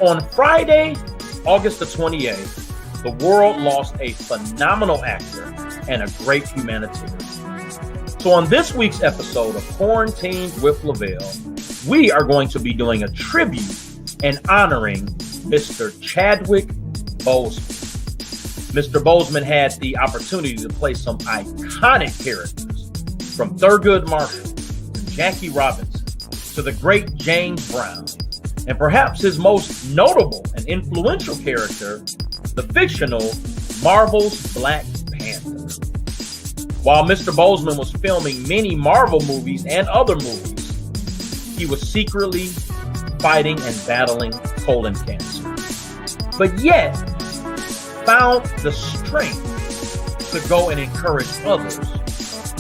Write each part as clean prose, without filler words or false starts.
On Friday, August the 28th, the world lost a phenomenal actor and a great humanitarian. So on this week's episode of Quarantined with Lavell, we are going to be doing a tribute and honoring Mr. Chadwick Boseman. Mr. Boseman had the opportunity to play some iconic characters, from Thurgood Marshall to Jackie Robinson to the great James Brown, and perhaps his most notable and influential character, the fictional Marvel's Black Panther. While Mr. Boseman was filming many Marvel movies and other movies, he was secretly fighting and battling colon cancer, but yet found the strength to go and encourage others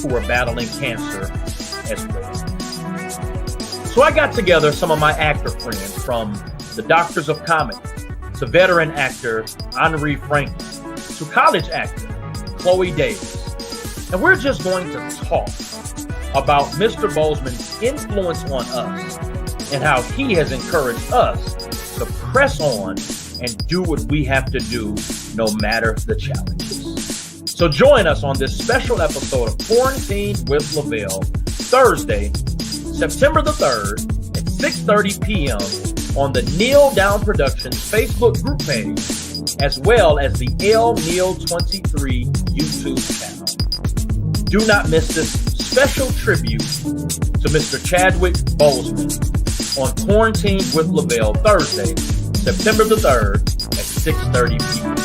who are battling cancer as well. So I got together some of my actor friends, from the Doctors of Comedy to veteran actor Henri Franklin to college actor LaTia Davis. And we're just going to talk about Mr. Boseman's influence on us and how he has encouraged us to press on and do what we have to do no matter the challenges. So join us on this special episode of Quarantined with Lavell, Thursday, September the 3rd at 6:30 p.m. on the Kneel Down Productions Facebook group page, as well as the L Neil 23 YouTube channel. Do not miss this special tribute to Mr. Chadwick Boseman on Quarantine with Lavell, Thursday, September the 3rd at 6:30 p.m.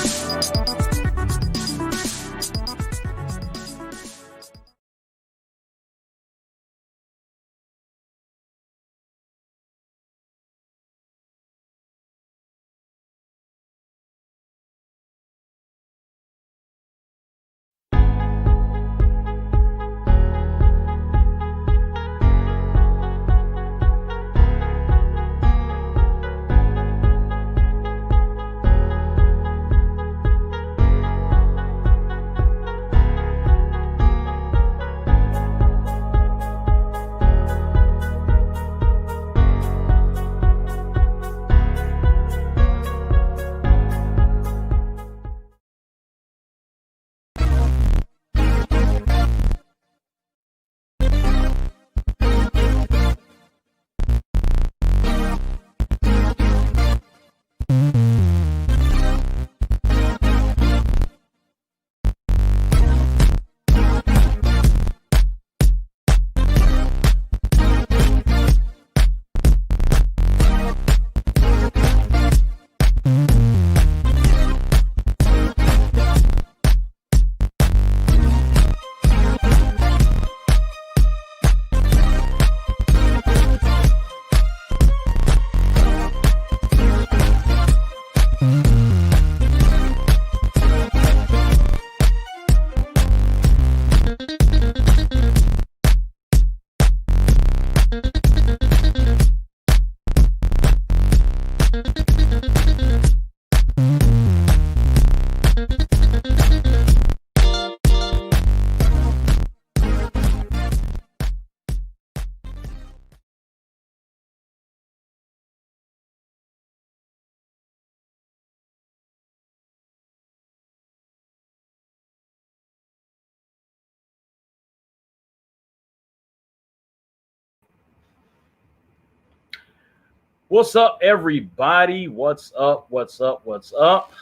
What's up, everybody? What's up? What's up? What's up?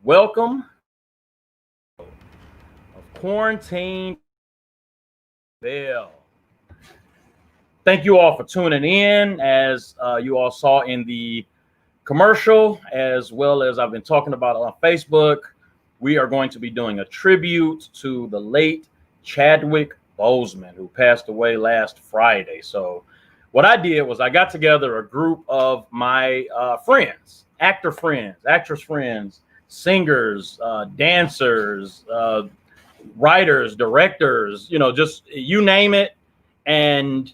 Welcome of Quarantine Bell. Thank you all for tuning in. As you all saw in the commercial, as well as I've been talking about on Facebook, we are going to be doing a tribute to the late Chadwick Boseman, who passed away last Friday. So what I did was I got together a group of my friends, actress friends, singers, dancers, writers, directors, just you name it. And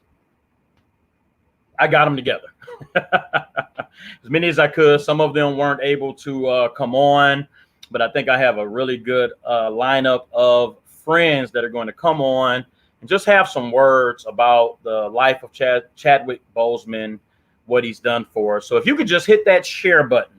I got them together as many as I could. Some of them weren't able to come on, but I think I have a really good lineup of friends that are going to come on and just have some words about the life of Chadwick Boseman, what he's done for us. So if you could just hit that share button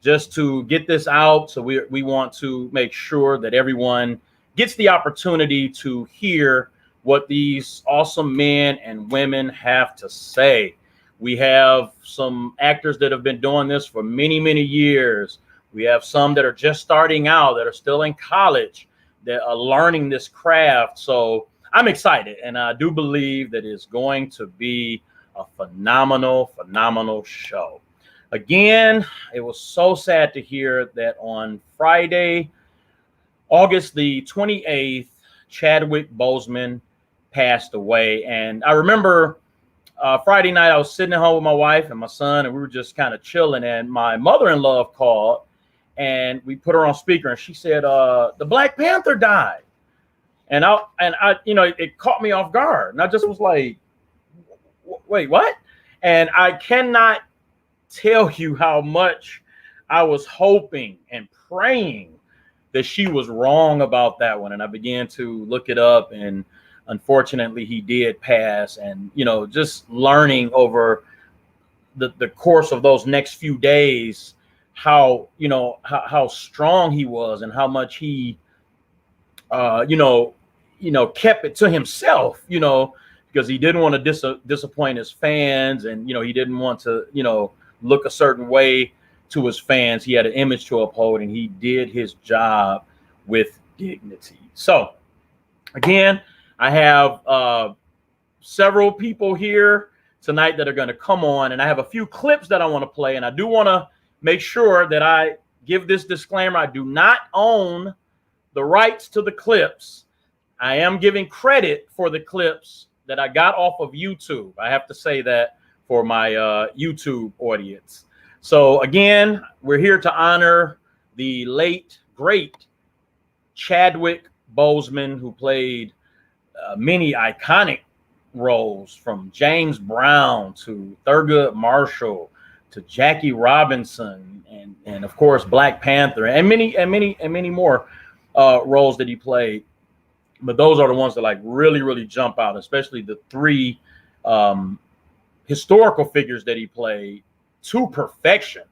just to get this out. So we want to make sure that everyone gets the opportunity to hear what these awesome men and women have to say. We have some actors that have been doing this for many, many years. We have some that are just starting out, that are still in college, that are learning this craft. So I'm excited, and I do believe that it's going to be a phenomenal, phenomenal show. Again, it was so sad to hear that on Friday, August the 28th, Chadwick Boseman passed away. And I remember Friday night, I was sitting at home with my wife and my son, and we were just kind of chilling. And my mother-in-law called, and we put her on speaker, and she said, the Black Panther died. And I, you know, it caught me off guard. And I just was like, wait, what? And I cannot tell you how much I was hoping and praying that she was wrong about that one. And I began to look it up, and unfortunately he did pass. And, you know, just learning over the course of those next few days, how, you know, how strong he was and how much he, you know, kept it to himself, you know, because he didn't want to disappoint his fans. And, you know, he didn't want to, you know, look a certain way to his fans. He had an image to uphold, and he did his job with dignity. So again, I have several people here tonight that are going to come on, and I have a few clips that I want to play. And I do want to make sure that I give this disclaimer. I do not own the rights to the clips. I am giving credit for the clips that I got off of YouTube. I have to say that for my YouTube audience. So again, we're here to honor the late, great Chadwick Boseman, who played many iconic roles, from James Brown to Thurgood Marshall to Jackie Robinson, and of course Black Panther, and many more roles that he played. But those are the ones that like really jump out, especially the three historical figures that he played to perfection.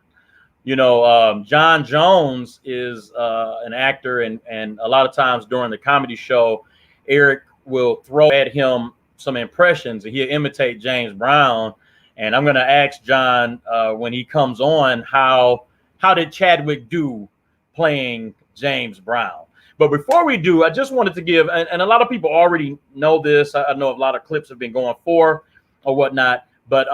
You know, John Jones is an actor, and a lot of times during the comedy show, Eric will throw at him some impressions, and he'll imitate James Brown. And I'm going to ask John when he comes on, how did Chadwick do playing James Brown? But before we do, I just wanted to give, and a lot of people already know this. I know a lot of clips have been going for or whatnot, but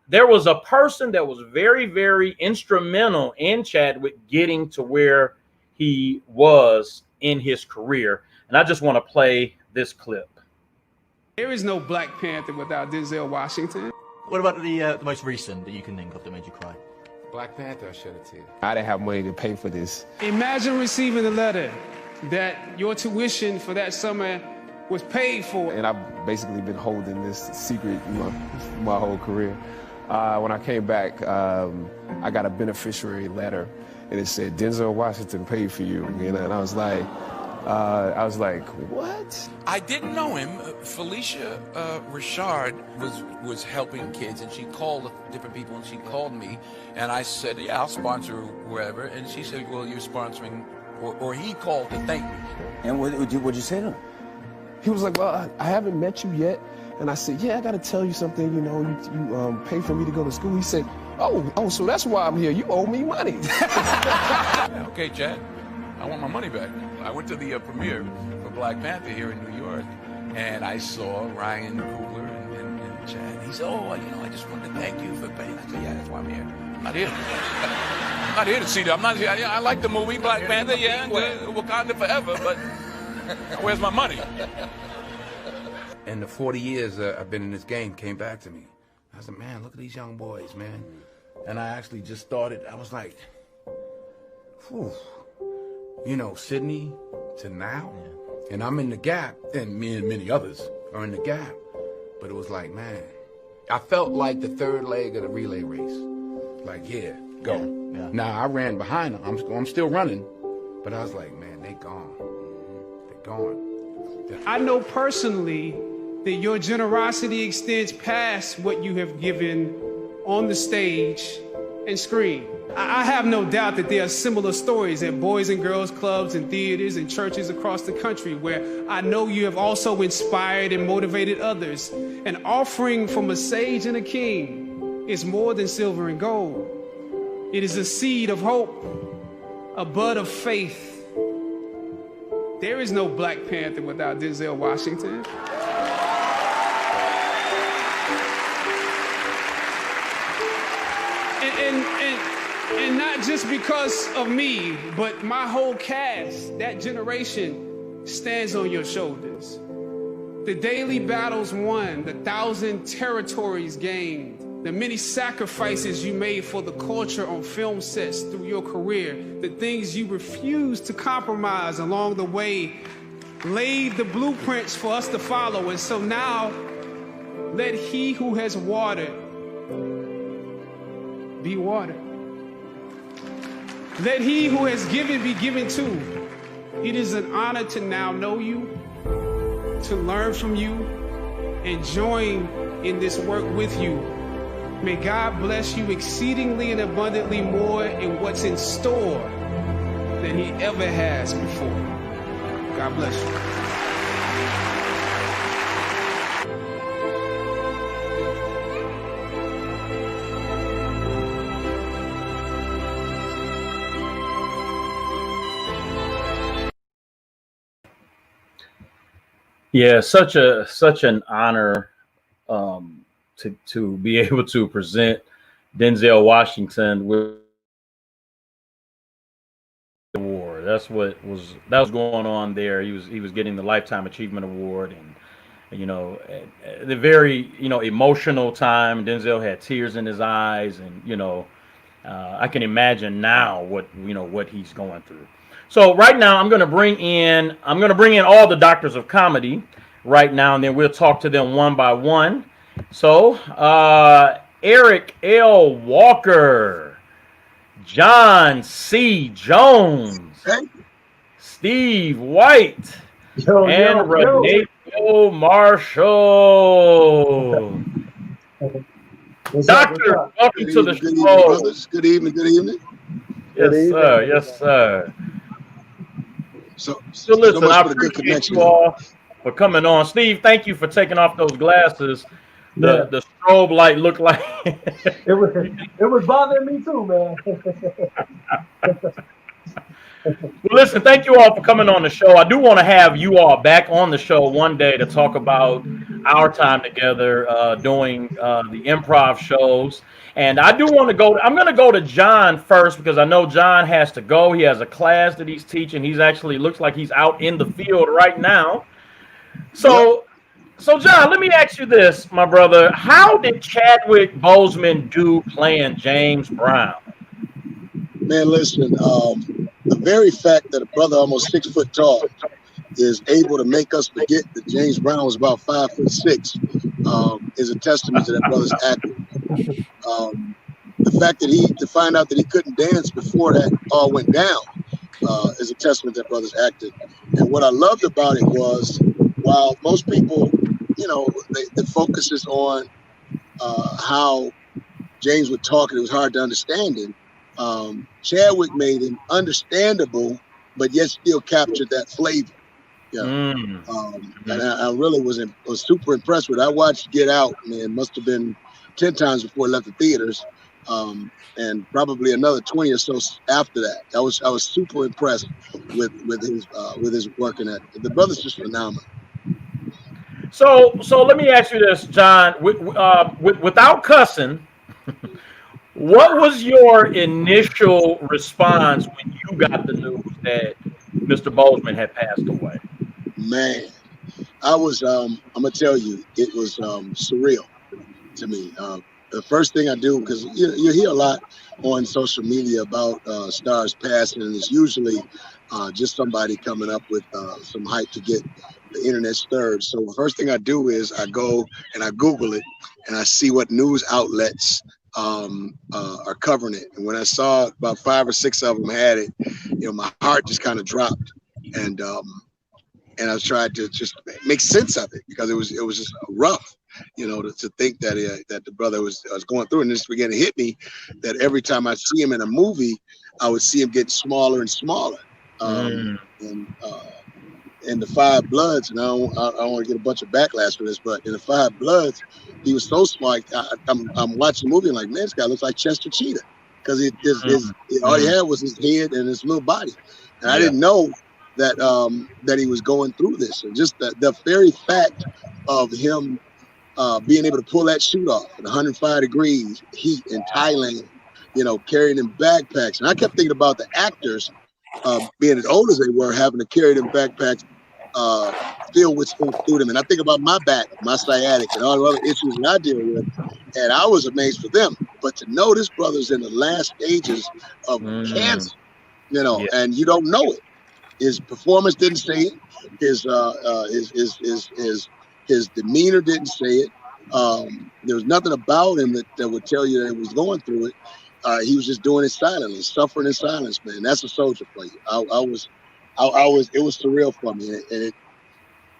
there was a person that was very instrumental in Chadwick getting to where he was in his career. And I just want to play this clip. There is no Black Panther without Denzel Washington. What about the most recent that you can think of that made you cry? Black Panther, I shed a tear. I didn't have money to pay for this. Imagine receiving a letter that your tuition for that summer was paid for. And I've basically been holding this secret my whole career. When I came back, I got a beneficiary letter, and it said Denzel Washington paid for you. And I was like, what? I didn't know him. Felicia Richard was helping kids, and she called different people, and she called me, and I said, yeah, I'll sponsor wherever. And she said, well, you're sponsoring, or he called to thank me. And what'd you say to him? He was like, well, I haven't met you yet. And I said, yeah, I got to tell you something. You know, you pay for me to go to school. He said, oh, so that's why I'm here. You owe me money. Okay, Chad, I want my money back. I went to the premiere for Black Panther here in New York, and I saw Ryan Coogler and Chad. He said, oh, you know, I just wanted to thank you for paying. I said, yeah, that's why I'm here. I'm not here. I'm not here to see that. I'm not here. I like the movie Black Panther, yeah, and Wakanda Forever, but where's my money? And the 40 years I've been in this game came back to me. I said, man, look at these young boys, man. And I actually just started, I was like, whew. You know, Sydney to now. Yeah. And I'm in the gap, and me and many others are in the gap. But it was like, man, I felt like the third leg of the relay race. Like, yeah, go. Yeah, yeah. Now, I ran behind them. I'm still running. But I was like, man, they gone. They're gone. I know personally that your generosity extends past what you have given on the stage, and screen. I have no doubt that there are similar stories at boys and girls clubs and theaters and churches across the country where I know you have also inspired and motivated others. An offering from a sage and a king is more than silver and gold. It is a seed of hope, a bud of faith. There is no Black Panther without Denzel Washington. And not just because of me, but my whole cast, that generation stands on your shoulders. The daily battles won, the 1,000 territories gained, the many sacrifices you made for the culture on film sets through your career, the things you refused to compromise along the way, laid the blueprints for us to follow. And so now, let he who has watered be watered. Let he who has given be given too. It is an honor to now know you, to learn from you, and join in this work with you. May God bless you exceedingly and abundantly more in what's in store than he ever has before. God bless you. Yeah, such an honor to be able to present Denzel Washington with the award. That was going on there. He was getting the Lifetime Achievement Award, and the very emotional time. Denzel had tears in his eyes, and I can imagine now what he's going through. So right now I'm going to bring in all the doctors of comedy right now, and then we'll talk to them one by one. So Eric L. Walker, John C. Jones, Steve White, and Runako Marshall. Doctor, welcome to the show. Good evening. Yes, sir. Yes, sir. So listen, I appreciate you all for coming on. Steve, thank you for taking off those glasses. The strobe light looked like it was bothering me too, man. Well, listen, thank you all for coming on the show. I do want to have you all back on the show one day to talk about our time together doing the improv shows. And I do want to go. I'm going to go to John first because I know John has to go. He has a class that he's teaching. He's actually looks like he's out in the field right now. So John, let me ask you this, my brother. How did Chadwick Boseman do playing James Brown? Man, listen. The very fact that a brother almost 6 foot tall is able to make us forget that James Brown was about 5'6" is a testament to that brother's acting. The fact that to find out that he couldn't dance before that all went down is a testament to that brother's acting. And what I loved about it was, while most people, the focus is on how James would talk and it was hard to understand him, Chadwick made him understandable, but yet still captured that flavor. Yeah, and I really was super impressed with it. I watched Get Out, man, must have been 10 times before it left the theaters, and probably another 20 or so after that. I was super impressed with his work in that. The brother's just phenomenal. So let me ask you this, John. Without cussing, what was your initial response when you got the news that Mr. Boseman had passed away? Man, I was, I'm gonna tell you, it was surreal to me. The first thing I do, because you hear a lot on social media about stars passing, and it's usually just somebody coming up with some hype to get the internet stirred. So the first thing I do is I go and I Google it, and I see what news outlets are covering it. And when I saw about 5 or 6 of them had it, my heart just kind of dropped, and I was trying to just make sense of it because it was just rough. to think that that the brother was going through, and this began to hit me that every time I see him in a movie, I would see him get smaller and smaller. In the Five Bloods, and I don't want to get a bunch of backlash for this, but in the Five Bloods, he was so smart. I'm watching the movie and like, man, this guy looks like Chester Cheetah, because all he had was his head and his little body, and I didn't know that he was going through this. And just the very fact of him being able to pull that shoot off at 105 degrees heat in Thailand, carrying in backpacks. And I kept thinking about the actors being as old as they were, having to carry them backpacks filled with food. And I think about my back, my sciatic, and all the other issues that I deal with. And I was amazed for them. But to know this brother's in the last stages of cancer, and you don't know it. His performance didn't say it. His demeanor didn't say it. There was nothing about him that would tell you that he was going through it. He was just doing it silently, suffering in silence, man. That's a soldier for you. It was surreal for me, and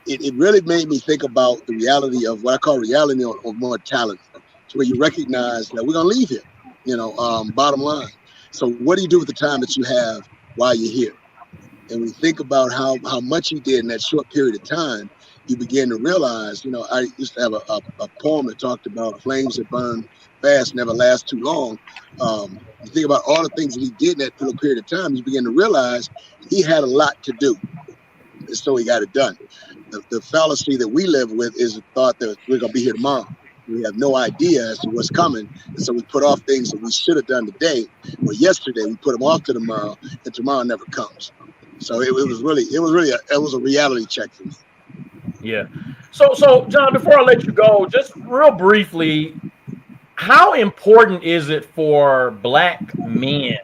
it really made me think about the reality of what I call reality of mortality, to where you recognize that we're gonna leave here. Bottom line. So what do you do with the time that you have while you're here? And when you think about how much he did in that short period of time, you begin to realize, I used to have a poem that talked about flames that burn fast never last too long. You think about all the things that he did in that little period of time, you begin to realize he had a lot to do. And so he got it done. The fallacy that we live with is the thought that we're going to be here tomorrow. We have no idea as to what's coming. And so we put off things that we should have done today or yesterday. We put them off to tomorrow, and tomorrow never comes. So it was a reality check for me. Yeah. So John, before I let you go, just real briefly, how important is it for Black men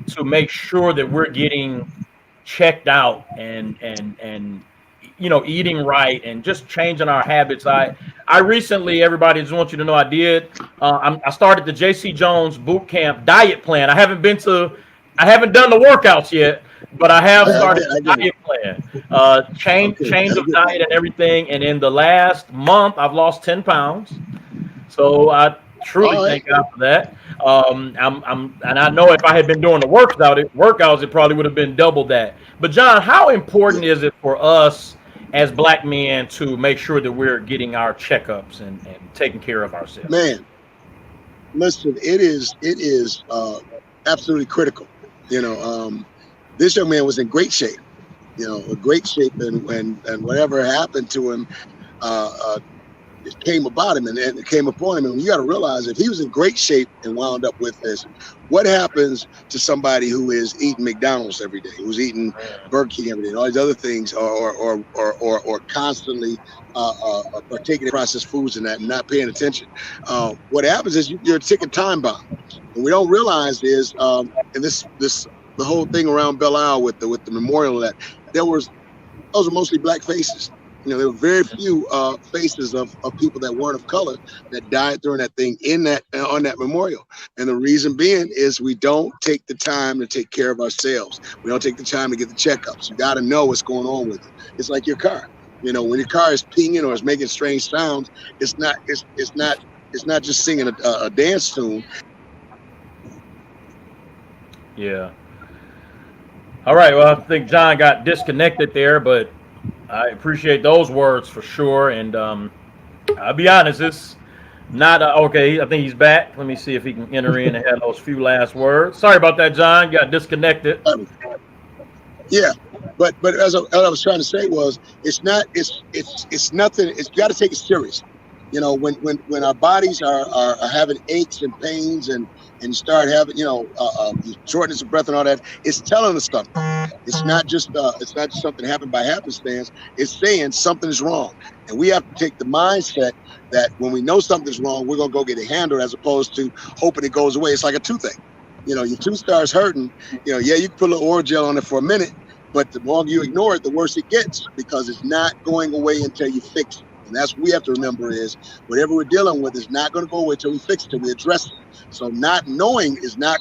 to make sure that we're getting checked out and eating right and just changing our habits? I recently, everybody, just want you to know, I started the JC Jones boot camp diet plan. I haven't done the workouts yet, but I have started the diet plan, change of diet and everything. And in the last month, I've lost 10 pounds. So I truly thank God for that. And I know if I had been doing the workouts, it probably would have been double that. But John, how important is it for us as Black men to make sure that we're getting our checkups and taking care of ourselves? Man, listen, it is absolutely critical. This young man was in great shape, and whatever happened to him, it came about him and it came upon him. And you got to realize, if he was in great shape and wound up with this, what happens to somebody who is eating McDonald's every day, who's eating Burger King every day, and all these other things, or constantly partaking in processed foods and that, and not paying attention? What happens is you're a ticking time bomb. And we don't realize is, and the whole thing around Belle Isle with the memorial, that those are mostly Black faces. There were very few faces of people that weren't of color that died during that thing on that memorial. And the reason being is we don't take the time to take care of ourselves. We don't take the time to get the checkups. You got to know what's going on with it. It's like your car. When your car is pinging or is making strange sounds, it's not just singing a dance tune. Yeah. All right. Well, I think John got disconnected there, but I appreciate those words for sure. And I'll be honest, it's not okay. I think he's back. Let me see if he can enter in and have those few last words. Sorry about that, John. Got disconnected. Yeah, but as I was trying to say was, it's nothing. It's got to take it serious. When our bodies are having aches and pains and start having shortness of breath and all that, it's telling us something. It's not just something happened by happenstance. It's saying something is wrong, and we have to take the mindset that when we know something's wrong, we're gonna go get it handled, as opposed to hoping it goes away. It's like a toothache. Your tooth starts hurting. You can put a little oral gel on it for a minute, but the longer you ignore it, the worse it gets, because it's not going away until you fix it. And that's what we have to remember is, whatever we're dealing with is not going to go away until we fix it, till we address it. So not knowing is not,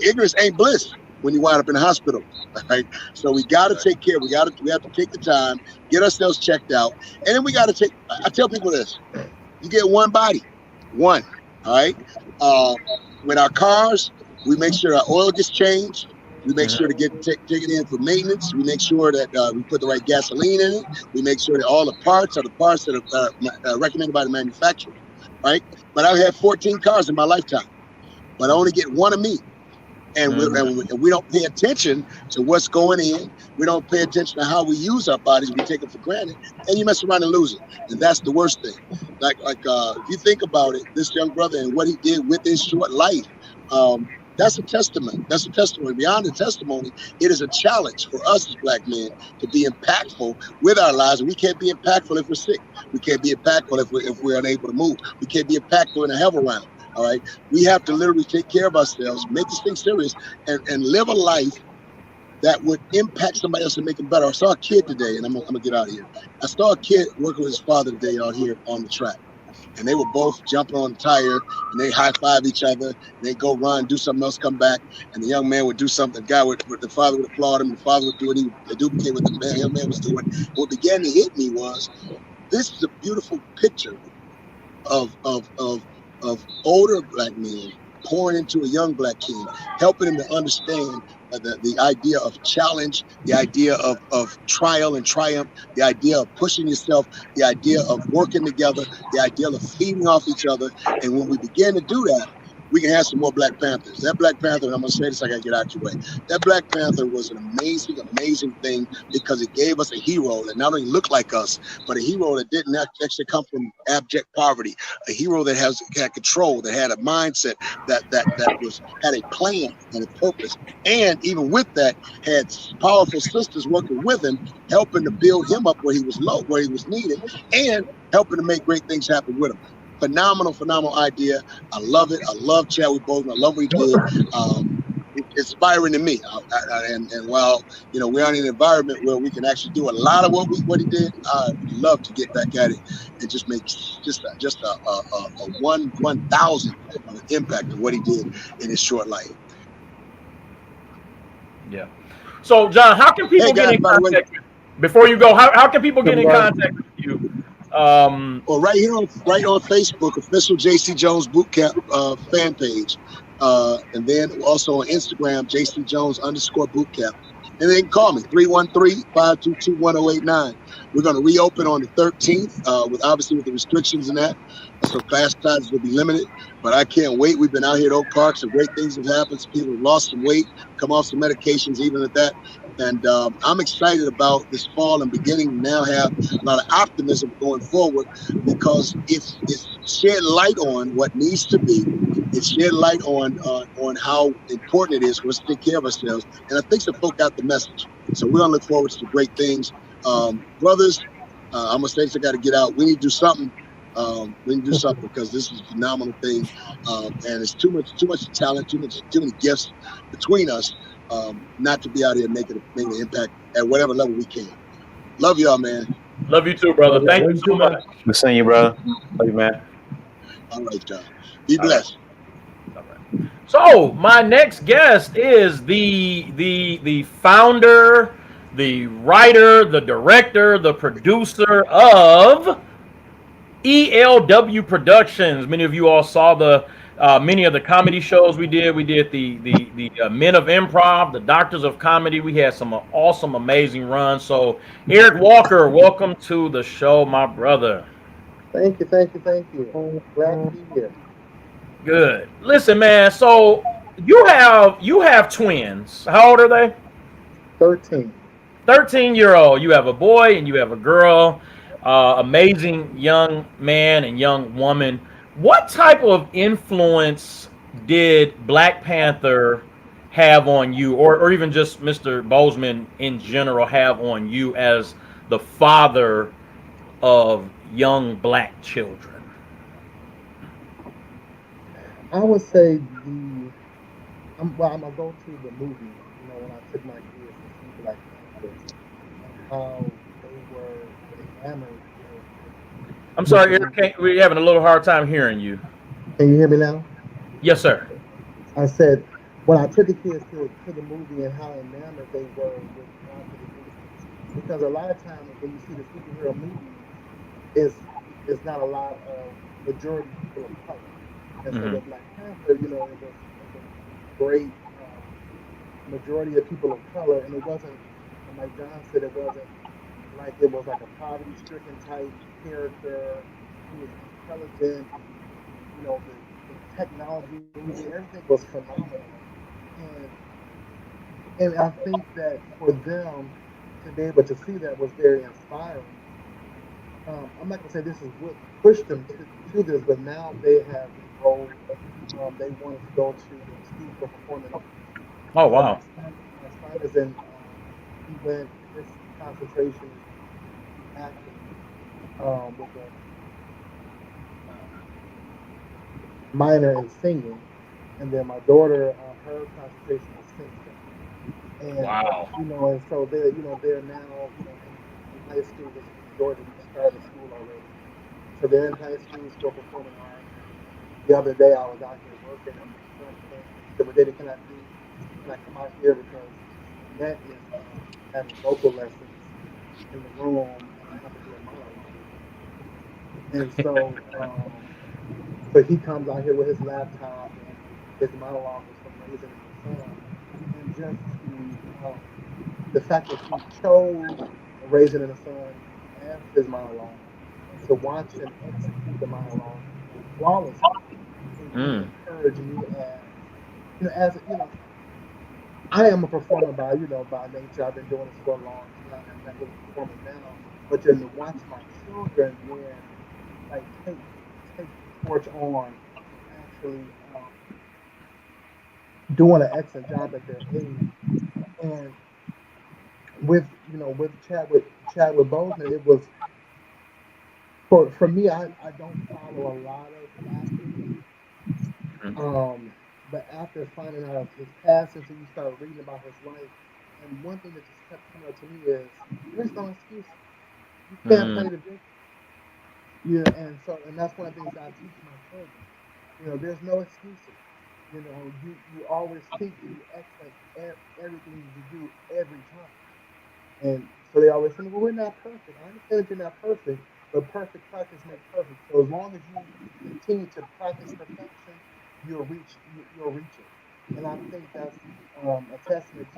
ignorance ain't bliss when you wind up in the hospital, right? So we got to take care. We have to take the time, get ourselves checked out. And then we got to I tell people this, You get one body, one. All right. With our cars, we make sure our oil gets changed. We make sure to take it in for maintenance. We make sure that we put the right gasoline in it. We make sure that all the parts are the parts that are recommended by the manufacturer, right? But I've had 14 cars in my lifetime, but I only get one of me. And we don't pay attention to what's going in. We don't pay attention to how we use our bodies. We take it for granted, and you mess around and lose it. And that's the worst thing. Like if you think about it, this young brother and what he did with his short life, that's a testament. That's a testimony. Beyond the testimony, it is a challenge for us as black men to be impactful with our lives. And we can't be impactful if we're sick. We can't be impactful if we're unable to move. We can't be impactful in a health around. All right, we have to literally take care of ourselves, make this thing serious, and live a life that would impact somebody else and make them better. I saw a kid today, and I'm gonna get out of here. I saw a kid working with his father today out here on the track, and they were both jumping on the tire, and they high five each other. They go run, do something else, come back, and the young man would do something. The guy would, the father would applaud him. The father would do what he duplicate what the young man was doing. What began to hit me was, this is a beautiful picture of older black men pouring into a young black kid, helping him to understand the idea of challenge, the idea of trial and triumph, the idea of pushing yourself, the idea of working together, the idea of feeding off each other. And when we begin to do that, we can have some more Black Panthers. That Black Panther, and I'm going to say this, I got to get out your way. That Black Panther was an amazing, amazing thing because it gave us a hero that not only looked like us, but a hero that didn't actually come from abject poverty, a hero that had control, that had a mindset, that had a plan and a purpose. And even with that, had powerful sisters working with him, helping to build him up where he was low, where he was needed, and helping to make great things happen with him. Phenomenal idea. I love it. I love Chadwick Boseman. I love what he did. It's inspiring to me. And while we're in an environment where we can actually do a lot of what he did, I'd love to get back at it and just make just a 1,000 of an impact of what he did in his short life. Yeah. So, John, how can people get in contact? Before you go, how can people get in contact with you? Well, right on Facebook, official JC Jones Bootcamp fan page, and then also on Instagram, JC Jones _bootcamp. And they can call me 313-522-1089. We're going to reopen on the 13th, with the restrictions and that. So class sizes will be limited, but I can't wait. We've been out here at Oak Park. Some great things have happened. Some people have lost some weight, come off some medications, even at that. And I'm excited about this fall and beginning to now have a lot of optimism going forward because it's shed light on what needs to be. It's shed light on how important it is for us to take care of ourselves. And I think some folk got the message. So we're going to look forward to some great things. Brothers, I'm going to say this, I got to get out. We need to do something. We need to do something because this is a phenomenal thing. And it's too much talent, too many gifts between us. Not to be out here making an impact at whatever level we can. Love y'all, man. Love you too, brother. Thank you so much. Good seeing you, brother. Love you, man. All right, John. Be blessed. All right. So my next guest is the founder, the writer, the director, the producer of ELW Productions. Many of you all saw many of the comedy shows we did. We did the Men of Improv, the Doctors of Comedy. We had some awesome, amazing runs. So, Eric Walker, welcome to the show, my brother. Thank you. I'm glad to be here. Good. Listen, man. So you have twins. How old are they? 13. 13-year-old. You have a boy and you have a girl. Amazing young man and young woman. What type of influence did Black Panther have on you, or even just Mr. Boseman in general have on you as the father of young Black children? I would say I'm gonna go to the movie. When I took my kids to see Black Panther, how they were enamored. I'm sorry, Eric, we're having a little hard time hearing you. Can you hear me now? Yes, sir. I said, when I took the kids to the movie and how enamored they were with because a lot of times when you see the superhero movies, it's not a lot of majority people of color. And so Mm-hmm. with Black Panther, it was a great majority of people of color, and it wasn't, like John said, it wasn't like it was like a poverty-stricken type character. He was intelligent. The technology, everything was phenomenal, and I think that for them to be able to see that was very inspiring. I'm not gonna say this is what pushed them to this, but now they have enrolled. They wanted to go to school for performing arts. Oh So wow. my son is in. He went. His concentration is acting with a minor in singing, and then my daughter, her concentration is singing. And Wow. and so they're now in high school. This in Georgia, we started school already, so they're in high school for performing arts. And the other day, I was out here working, and my son came. He said, "Well, Daddy, can I come out here because Annette is having vocal lessons in the room, and I have to do a monologue." And so he comes out here with his laptop, and his monologue was from Raising in the Sun, and just to the fact that he chose Raisin in the Sun as his monologue, and to watch him execute the monologue flawlessly, it really Mm. encouraged me as I am a performer by nature. I've been doing this for a long time. I'm not really performing now, but then to watch my children then like take the torch on and actually doing an excellent job at their age. And with Chadwick Boseman, it was for me. I don't follow a lot of actors, but after finding out of his past, and so you start reading about his life, and one thing that just kept coming up to me is there's no excuses. You can't Mm. play the victim. Yeah, and that's one of the things I teach my children. There's no excuses. You always seek to be excellent at everything you do every time. And so they always say, well, we're not perfect. I understand that you're not perfect, but perfect practice makes perfect. So as long as you continue to practice perfection, you'll reach it. And I think that's a testament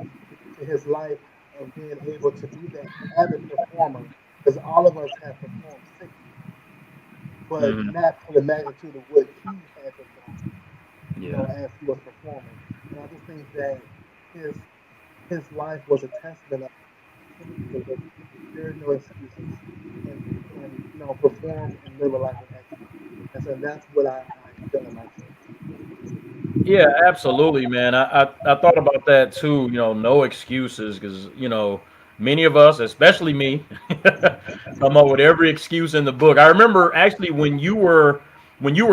to his life of being able to be that avid performer, because all of us have performed sickly, but Mm. not to the magnitude of what he had performed, Yeah. as he was performing. And I just think that his his life was a testament of there is no excuses, and perform and live a life of excellence. And so that's what I instill in my children. Yeah, absolutely, man. I thought about that too. No excuses, because many of us, especially me, come up with every excuse in the book. I remember actually when you were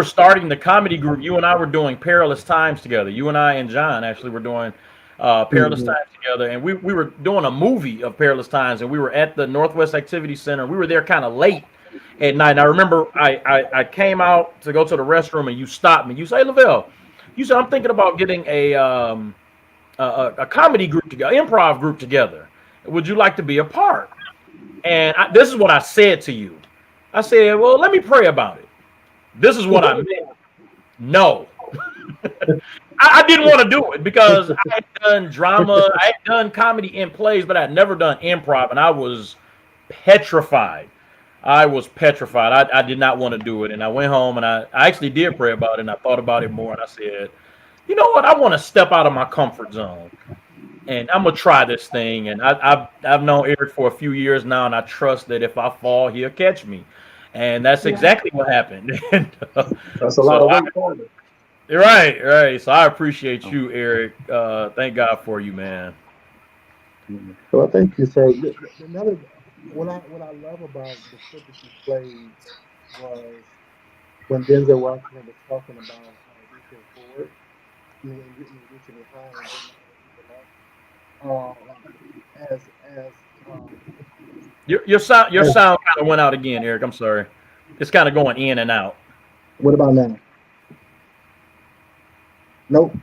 starting the comedy group, you and I were doing Perilous Times together. You and I and John actually were doing Perilous Mm-hmm. Times together, and we were doing a movie of Perilous Times, and we were at the Northwest Activity Center. We were there kind of late at night. And I remember I came out to go to the restroom, and you stopped me. You say, Lavell. You said, I'm thinking about getting a comedy group together, improv group together. Would you like to be a part? And this is what I said to you. I said, well, let me pray about it. This is what I meant. No. I didn't want to do it because I had done drama, I had done comedy in plays, but I had never done improv, and I was petrified. I was petrified. I did not want to do it. And I went home and I actually did pray about it, and I thought about it more, and I said, you know what? I want to step out of my comfort zone, and I'm gonna try this thing. And I've known Eric for a few years now, and I trust that if I fall, he'll catch me. And that's Yeah, exactly what happened. And, That's a lot so of weight for you. right, right. So I appreciate you, Eric. Thank God for you, man. well, thank you. So another what I love about the clip that you played was when Denzel Washington was talking about reaching forward, reaching behind and then reaching up. As Your as sound kind of went out again, Eric. I'm sorry. It's kind of going in and out. what about now? Nope.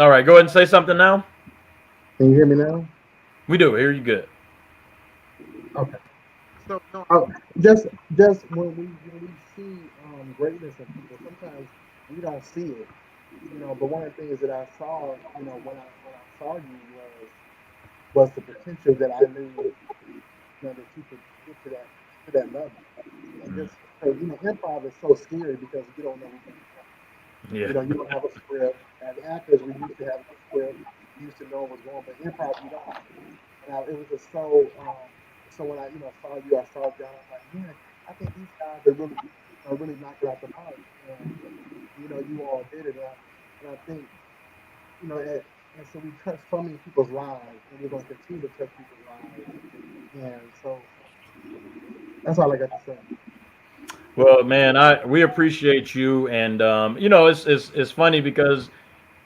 All right, go ahead and say something now. Can you hear me now? We do. Hear you good. Okay. So no, just when we see greatness in people, sometimes we don't see it, But one of the things that I saw, when I saw you was the potential that I knew, that you could get to that level. And just improv is so scary because you don't know what's going to happen. Yeah. You don't have a script. As actors, we used to have a script, used to know what's going on, but improv you don't. Now it was just so. So when I saw you, I saw John. I'm like, man, I think these guys are really knocking out the park. And you all did it. And I think and so we touched so many people's lives, and we're going to continue to touch people's lives. And so that's all I got to say. Well, man, we appreciate you, and it's funny because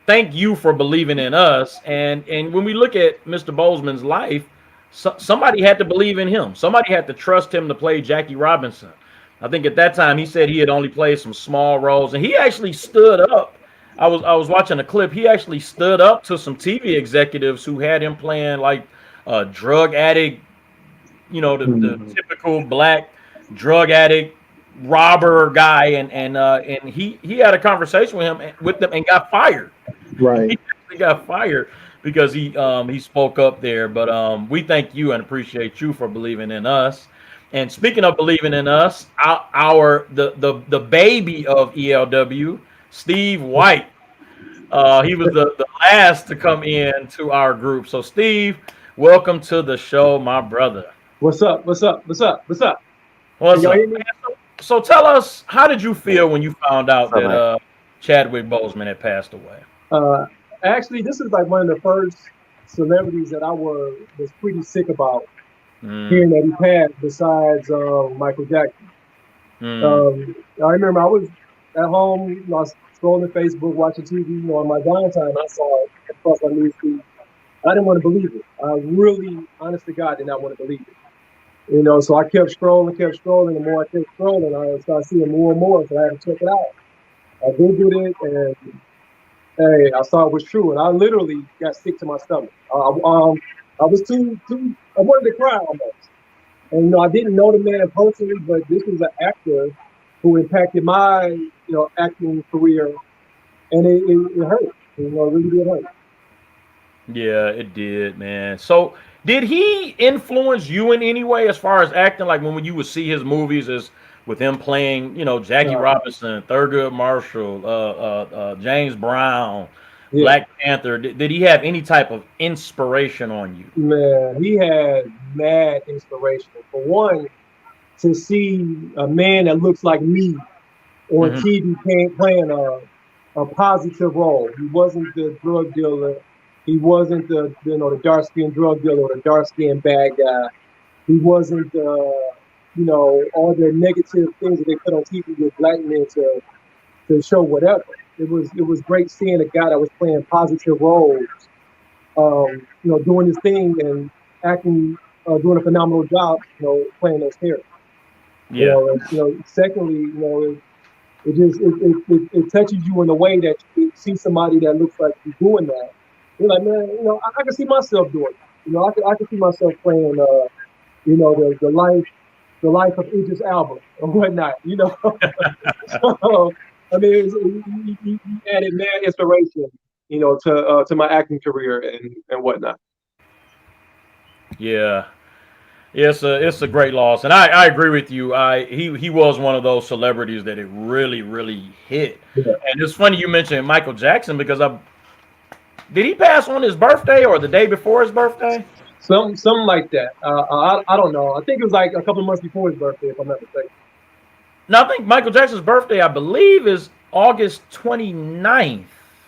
thank you for believing in us, and when we look at Mr. Boseman's life, somebody had to believe in him. Somebody had to trust him to play Jackie Robinson. I think at that time he said he had only played some small roles, and he actually stood up. I was watching a clip. He actually stood up to some TV executives who had him playing like a drug addict, the typical black drug addict robber guy, and he had a conversation with them and got fired. Right. He got fired because he spoke up there. But we thank you and appreciate you for believing in us. And speaking of believing in us, the baby of ELW, Steve White, he was the last to come in to our group. So Steve, welcome to the show, my brother. What's up? What's up? What's up? What's up? What's up? So tell us, how did you feel when you found out that Chadwick Boseman had passed away? Actually, this is like one of the first celebrities that I was pretty sick about hearing that he passed, besides Michael Jackson. I remember I was at home, I was scrolling Facebook, watching TV, on my downtime. I saw it across my news feed. I didn't want to believe it. I really, honest to God, did not want to believe it. So I kept scrolling. The more I kept scrolling, I started seeing more and more, so I had to check it out. I Googled it, and hey, I saw it was true, and I literally got sick to my stomach. I was I wanted to cry almost. And I didn't know the man personally, but this was an actor who impacted my acting career, and it hurt. It really did hurt. Yeah, it did, man. So did he influence you in any way as far as acting? Like when you would see his movies as with him playing, Jackie Robinson, Thurgood Marshall, James Brown, Black Panther. Did he have any type of inspiration on you? Man, he had mad inspiration. For one, to see a man that looks like me on TV playing a positive role. He wasn't the drug dealer. He wasn't the dark-skinned drug dealer or the dark-skinned bad guy. He wasn't all the negative things that they put on TV with black men to show whatever. It was great seeing a guy that was playing positive roles, doing his thing and acting, doing a phenomenal job, playing those characters. Yeah. Secondly, it touches you in a way that you see somebody that looks like you're doing that. You're like, man, I can see myself doing it. I can see myself playing, the life of Idris Elba or whatnot. So, I mean, he added mad inspiration, to my acting career and whatnot. Yeah. It's a great loss, and I agree with you. He was one of those celebrities that it really, really hit. Yeah. And it's funny you mentioned Michael Jackson because did he pass on his birthday or the day before his birthday? Something like that. I don't know. I think it was like a couple of months before his birthday, if I'm not mistaken. No, I think Michael Jackson's birthday, I believe, is August 29th,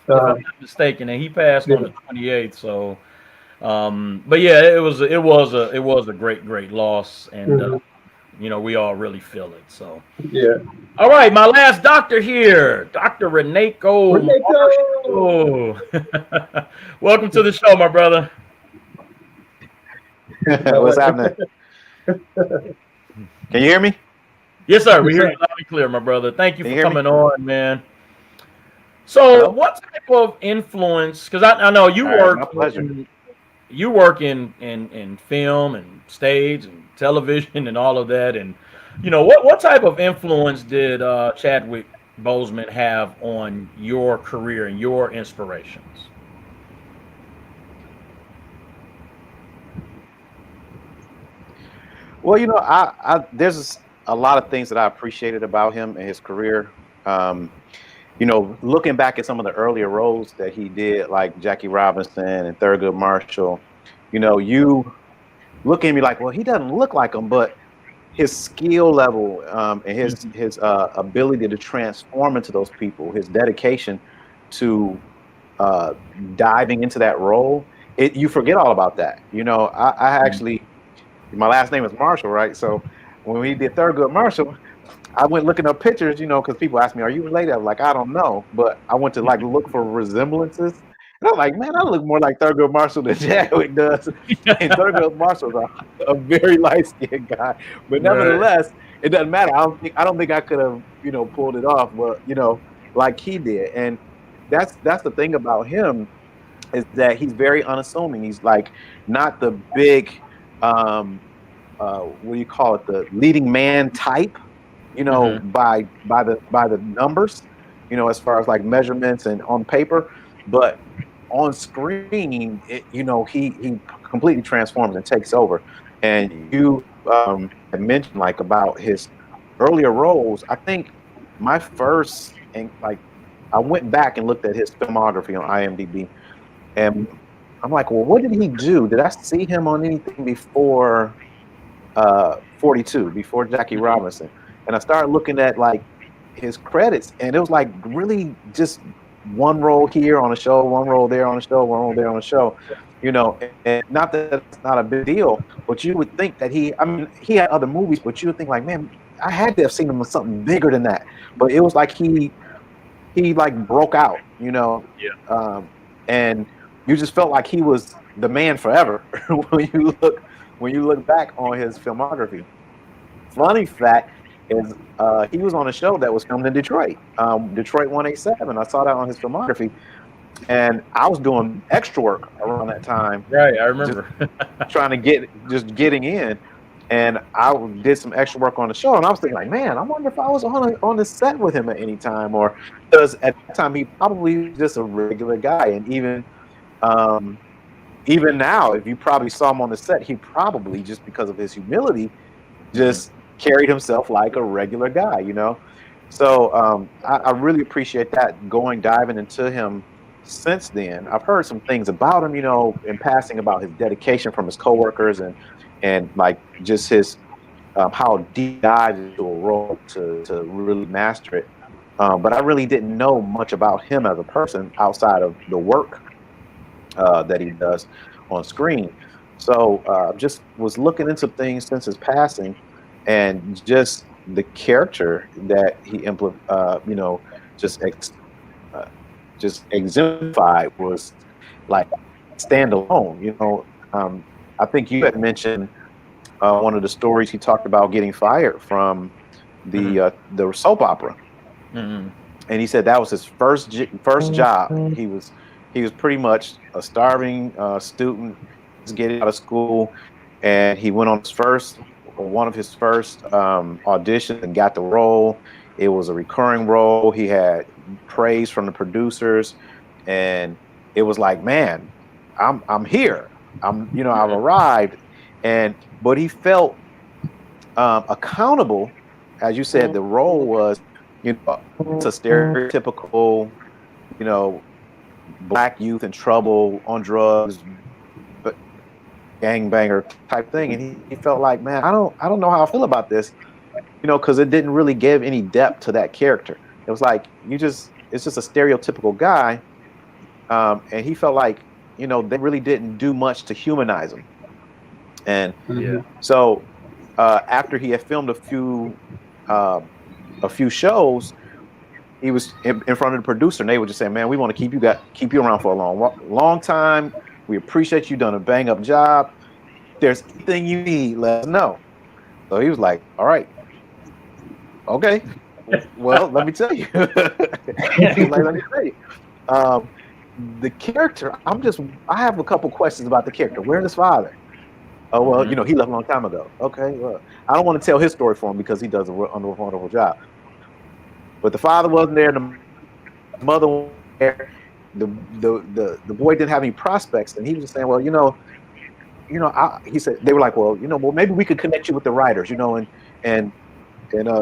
if I'm not mistaken, and he passed on the 28th. So, but yeah, it was a great loss, and we all really feel it. So yeah. All right, my last doctor here, Dr. Runako. Welcome to the show, my brother. What's happening? Can you hear me? Yes, sir. We hear you loud and clear, my brother. Thank you for coming on, man. So, what type of influence? Because I know you work. You work in film and stage and television and all of that. And what type of influence did Chadwick Boseman have on your career and your inspirations? Well, I there's a lot of things that I appreciated about him and his career. Looking back at some of the earlier roles that he did, like Jackie Robinson and Thurgood Marshall, you look at me like, well, he doesn't look like him, but his skill level and his ability to transform into those people, his dedication to diving into that role, you forget all about that. I actually, my last name is Marshall, right? So when we did Thurgood Marshall, I went looking up pictures, because people ask me, "Are you related?" I'm like, I don't know, but I went to look for resemblances, and I'm like, man, I look more like Thurgood Marshall than Chadwick does. And Thurgood Marshall's a very light skinned guy, but nevertheless, it doesn't matter. I don't think I could have pulled it off, but like he did, and that's the thing about him is that he's very unassuming. He's like not the big, what do you call it, the leading man type. By the numbers, as far as like measurements and on paper, but on screen, he completely transforms and takes over. And you had mentioned like about his earlier roles. I think my first, and like I went back and looked at his filmography on IMDb, and I'm like, well, what did he do? Did I see him on anything before 42, before Jackie Robinson? And I started looking at like his credits, and it was like really just one role here on a show, one role there on a show, one role there on a show, and not that it's not a big deal, but you would think that he had other movies, but you would think like, man, I had to have seen him with something bigger than that. But it was like he like broke out, and you just felt like he was the man forever when you look back on his filmography. Funny fact is he was on a show that was filmed in Detroit, Detroit 187. I saw that on his filmography, and I was doing extra work around that time. Right, I remember. Trying to getting in, and I did some extra work on the show, and I was thinking like, man, I wonder if I was on the set with him at any time, or because at that time he probably was just a regular guy, and even now, if you probably saw him on the set, he probably, just because of his humility, just carried himself like a regular guy, So I really appreciate that, diving into him since then. I've heard some things about him, in passing, about his dedication from his coworkers and like just his how deep dive into a role to really master it. But I really didn't know much about him as a person outside of the work that he does on screen. So just was looking into things since his passing. And just the character that he just exemplified was like standalone. I think you had mentioned one of the stories he talked about getting fired from the soap opera, and he said that was his first job. He was pretty much a starving student, just getting out of school, and he went on one of his first auditions and got the role. It was a recurring role. He had praise from the producers, and it was like, man, I'm here. I've arrived, but he felt accountable. As you said, the role was, it's a stereotypical, black youth in trouble, on drugs, gangbanger type thing, and he felt like, man, I don't know how I feel about this, because it didn't really give any depth to that character. It was like it's just a stereotypical guy, and he felt like they really didn't do much to humanize him. And so after he had filmed a few shows, he was in front of the producer, and they would just say, man, we want to keep you around for a long time. We appreciate you done a bang up job. If there's anything you need, let us know. So he was like, all right, okay. Well, let me tell you. Let me tell you. The character, I have a couple questions about the character. Where's his father? Oh, well, he left a long time ago. Okay, well, I don't want to tell his story for him because he does a wonderful job. But the father wasn't there, the mother wasn't there, the boy didn't have any prospects, and he was just saying, well, he said, they were like, well, maybe we could connect you with the writers, and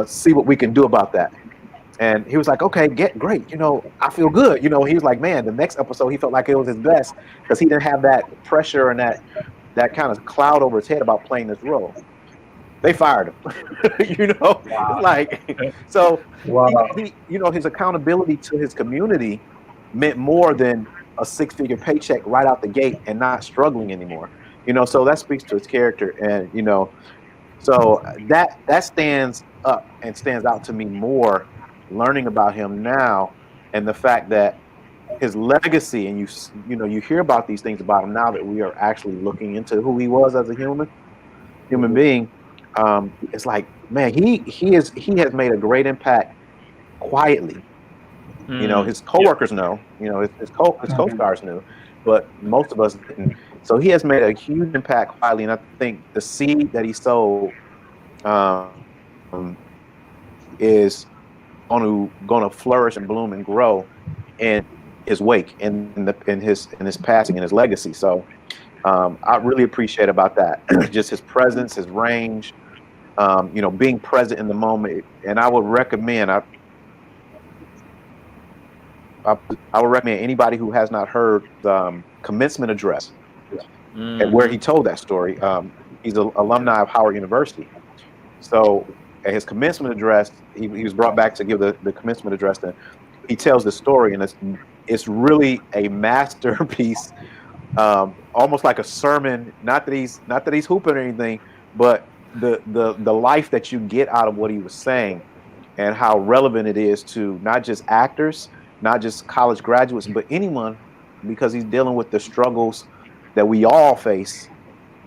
see what we can do about that. And he was like, okay, great. I feel good. He was like, man, the next episode, he felt like it was his best because he didn't have that pressure and that kind of cloud over his head about playing this role. They fired him. Wow. Wow. His accountability to his community meant more than a 6-figure paycheck right out the gate and not struggling anymore. So that speaks to his character. And, so that stands up and stands out to me more learning about him now, and the fact that his legacy, and you hear about these things about him now that we are actually looking into who he was as a human being. It's like, man, he has made a great impact quietly. His coworkers know, his co-stars knew, but most of us didn't. So he has made a huge impact quietly, and I think the seed that he sowed is going to flourish and bloom and grow in his wake, in his passing, and his legacy. So I really appreciate about that, just his presence, his range, being present in the moment. And I would recommend, I would recommend anybody who has not heard the commencement address, and where he told that story. He's an alumni of Howard University. So at his commencement address, he was brought back to give the commencement address. And he tells the story, and it's really a masterpiece, almost like a sermon. Not that he's hooping or anything, but the life that you get out of what he was saying, and how relevant it is to not just actors, not just college graduates, but anyone, because he's dealing with the struggles that we all face,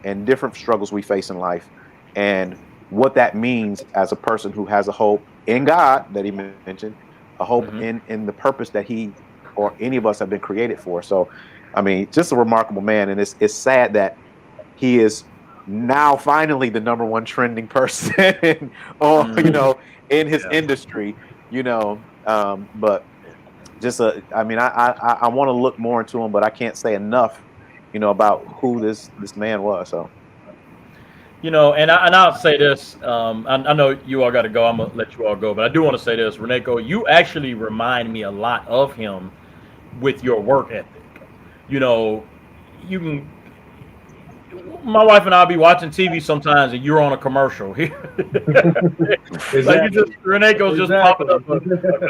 and different struggles we face in life, and what that means as a person who has a hope in God that he mentioned, a hope in the purpose that he or any of us have been created for. So, I mean, just a remarkable man. And it's sad that he is now finally the #1 trending person or, in his industry, but just, I want to look more into him, but I can't say enough, about who this man was. So. And I'll say this. I know you all got to go. I'm going to let you all go. But I do want to say this. Runako, you actually remind me a lot of him with your work ethic. You can... My wife and I will be watching TV sometimes, and you're on a commercial. Exactly. Like Runako's just popping up a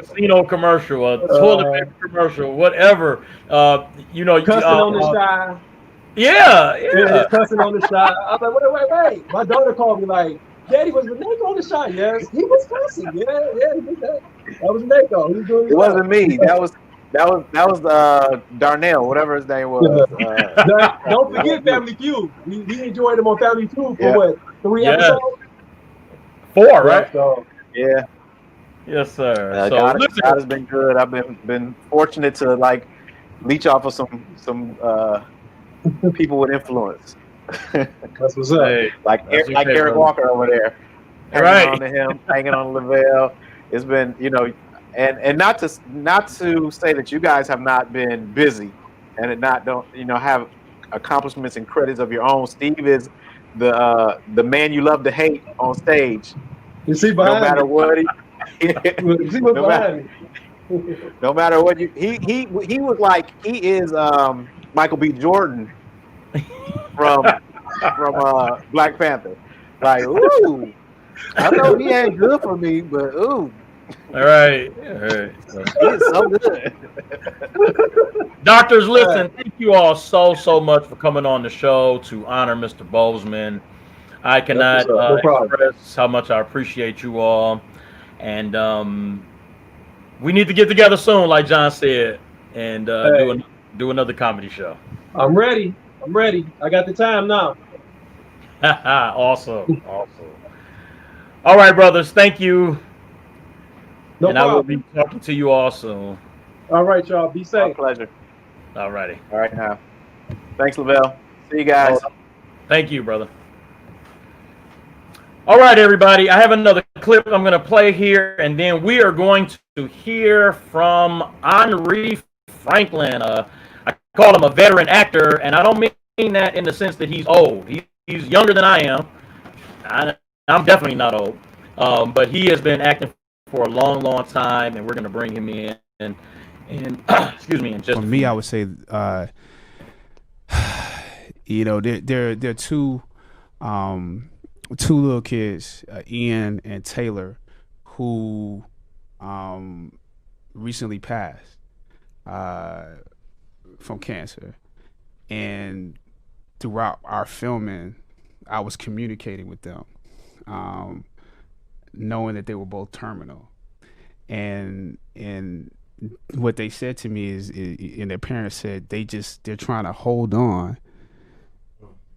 casino commercial, a toilet paper commercial, whatever. Cussing on the side. Yeah. Cussing on the shot. I was like, wait. My daughter called me like, Daddy, was Runako on the shot? Yes. He was cussing. Yeah, he was that. That was Runako. It wasn't me. That was Darnell, whatever his name was. Don't forget Family Feud. We enjoyed him on Family Feud for 3 episodes? 4, right? So, yeah. Yes, sir. God has been good. I've been fortunate to leech off of some people with influence. That's what's up. like Eric Walker over there. Hanging on to him, hanging on Lavell. It's been, and not to say that you guys have not been busy and don't have accomplishments and credits of your own. Steve is the man you love to hate on stage. You see behind no matter what no matter what he was like, he is Michael B. Jordan from Black Panther. Like, ooh, I know he ain't good for me, but ooh. All right. It's so good. Doctors, listen, thank you all so much for coming on the show to honor Mr. Boseman. I cannot express how much I appreciate you all. And we need to get together soon, like John said, and do another comedy show. I'm ready. I got the time now. Awesome. All right, brothers. Thank you. No and I will be problem. talking to you all soon. All right, y'all. Be My safe. pleasure. All righty. All right now. Thanks, Lavell. See you guys. Thank you, brother. All right, everybody. I have another clip I'm going to play here, and then we are going to hear from Henri Franklin. I call him a veteran actor, and I don't mean that in the sense that he's old. He's younger than I am. I'm definitely not old, but he has been acting for a long, long time, and we're going to bring him in. And excuse me, in just for me, I would say, you know, they're two little kids, Ian and Taylor, who recently passed from cancer, and throughout our filming, I was communicating with them, knowing that they were both terminal, and what they said to me is, and their parents said, they're trying to hold on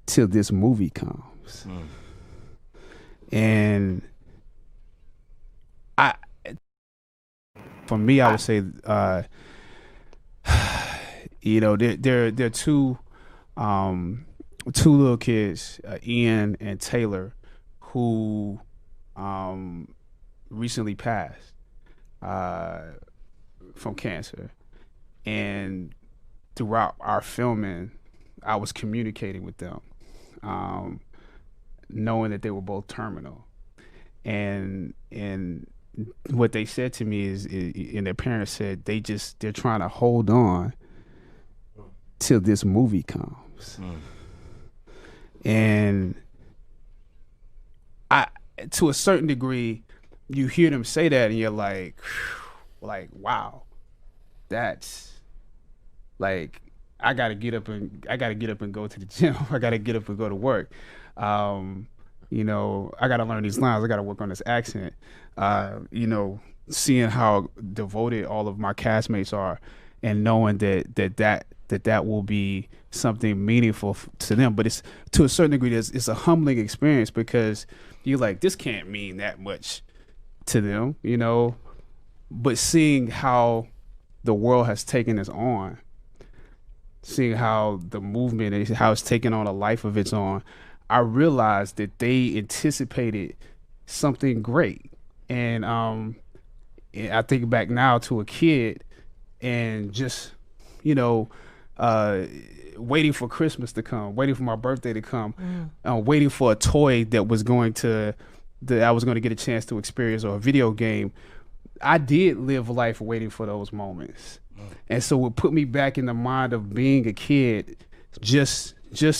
till this movie comes. And for me, I would say, you know, they're two little kids, Ian and Taylor, who recently passed from cancer, and throughout our filming, I was communicating with them, knowing that they were both terminal, and what they said to me is, and their parents said, they're trying to hold on till this movie comes. And to a certain degree, you hear them say that, and you're like, wow, that's like, I gotta get up and go to the gym. I gotta get up and go to work. You know, I gotta learn these lines. I gotta work on this accent. You know, seeing how devoted all of my castmates are, and knowing that will be something meaningful to them. But it's, to a certain degree, it's a humbling experience, because you're like, this can't mean that much to them, you know. But seeing how the world has taken us on, seeing how the movement, how it's taken on a life of its own, I realized that they anticipated something great. And I think back now to a kid, and just, you know, waiting for Christmas to come, waiting for my birthday to come, waiting for a toy that I was going to get a chance to experience, or a video game. I did live life waiting for those moments. And so it put me back in the mind of being a kid, just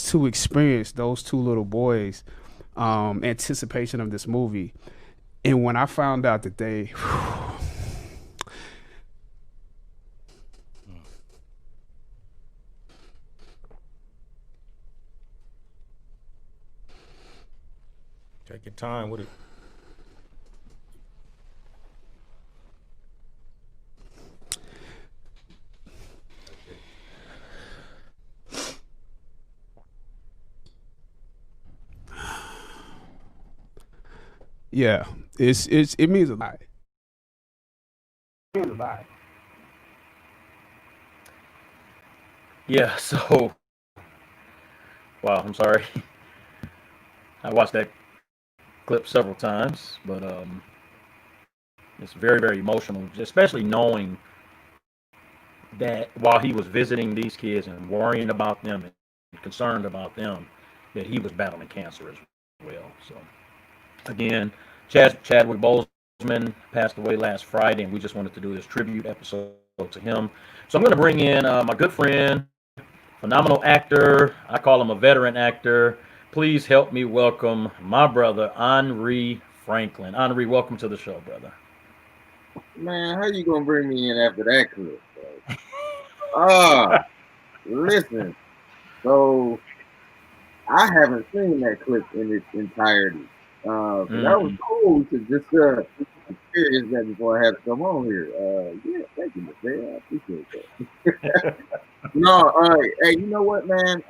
to experience those two little boys' anticipation of this movie. And when I found out that they take your time with it. yeah, it means a lot. It means a lot. Yeah, so, wow, I'm sorry. I watched that clip several times, but it's very, very emotional, especially knowing that while he was visiting these kids and worrying about them and concerned about them, that he was battling cancer as well. So, again, Chadwick Boseman passed away last Friday, and we just wanted to do this tribute episode to him. So I'm going to bring in my good friend, phenomenal actor. I call him a veteran actor. Please help me welcome my brother, Henri Franklin. Henri, welcome to the show, brother. Man, how you gonna bring me in after that clip, bro? Listen. So I haven't seen that clip in its entirety. That was cool to just experience that before I had to come on here. Yeah, thank you, man. I appreciate that. No, hey, you know what, man? I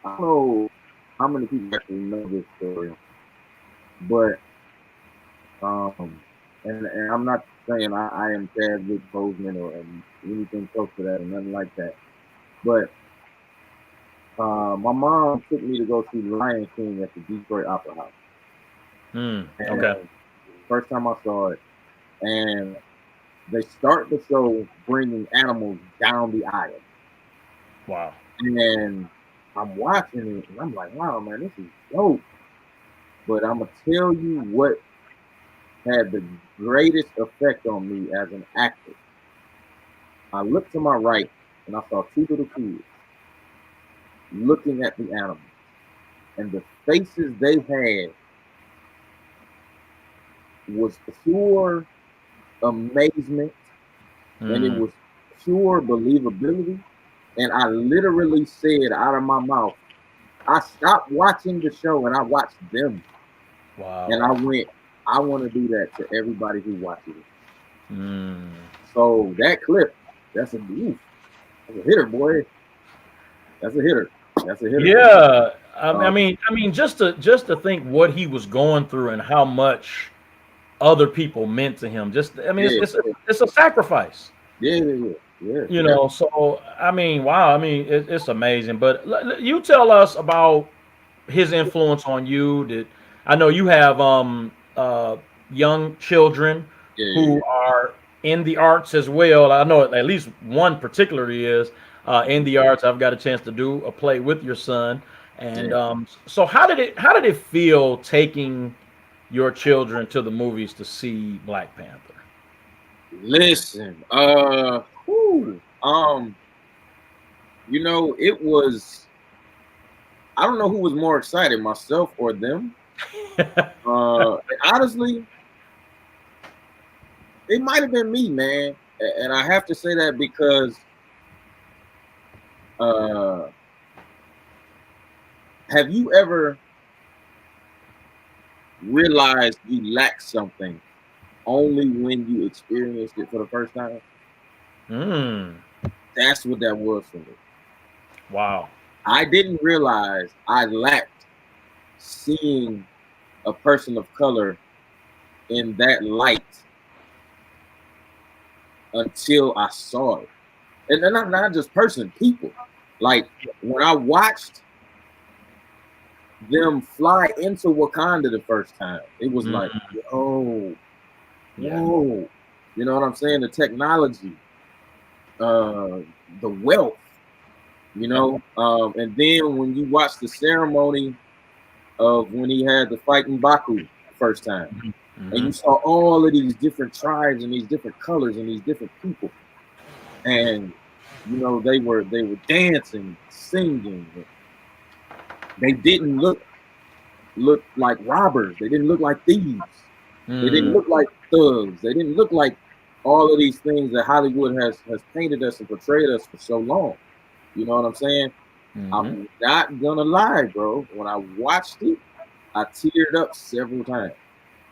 don't know how many people actually know this story. But and I'm not saying I am Chadwick Boseman or anything close to that or nothing like that. But my mom took me to go see Lion King at the Detroit Opera House. Okay. First time I saw it, and they start the show bringing animals down the aisle. Wow. And I'm watching it, and I'm like, wow, man, this is dope. But I'm gonna tell you what had the greatest effect on me as an actor. I looked to my right, and I saw two little kids looking at the animals, and the faces they had was pure amazement, and it was pure believability. And I literally said out of my mouth, I stopped watching the show and I watched them. Wow. And I went, I want to do that to everybody who watches it. So that clip, that's a hitter, boy. That's a hitter. That's a hitter. Yeah. I mean, just to think what he was going through and how much other people meant to him. It's a sacrifice. Yeah. You know, so I mean, wow. I mean, it's amazing. But you tell us about his influence on you. That I know you have young children who are in the arts as well. I know at least one particularly is in the arts. I've got a chance to do a play with your son, and so how did it feel taking your children to the movies to see Black Panther? Listen, you know, it was, I don't know who was more excited, myself or them. Honestly, it might have been me, man. And I have to say that because have you ever realized you lack something only when you experienced it for the first time? That's what that was for me. Wow. I didn't realize I lacked seeing a person of color in that light until I saw it. And not just people. Like when I watched them fly into Wakanda the first time, it was like, whoa. You know what I'm saying? The technology, the wealth, you know. And then when you watch the ceremony of when he had the fight in Baku the first time, and you saw all of these different tribes and these different colors and these different people, and you know they were dancing, singing. They didn't look like robbers. They didn't look like thieves. They didn't look like thugs. They didn't look like all of these things that Hollywood has painted us and portrayed us for so long. You know what I'm saying? I'm not gonna lie, bro. When I watched it, I teared up several times.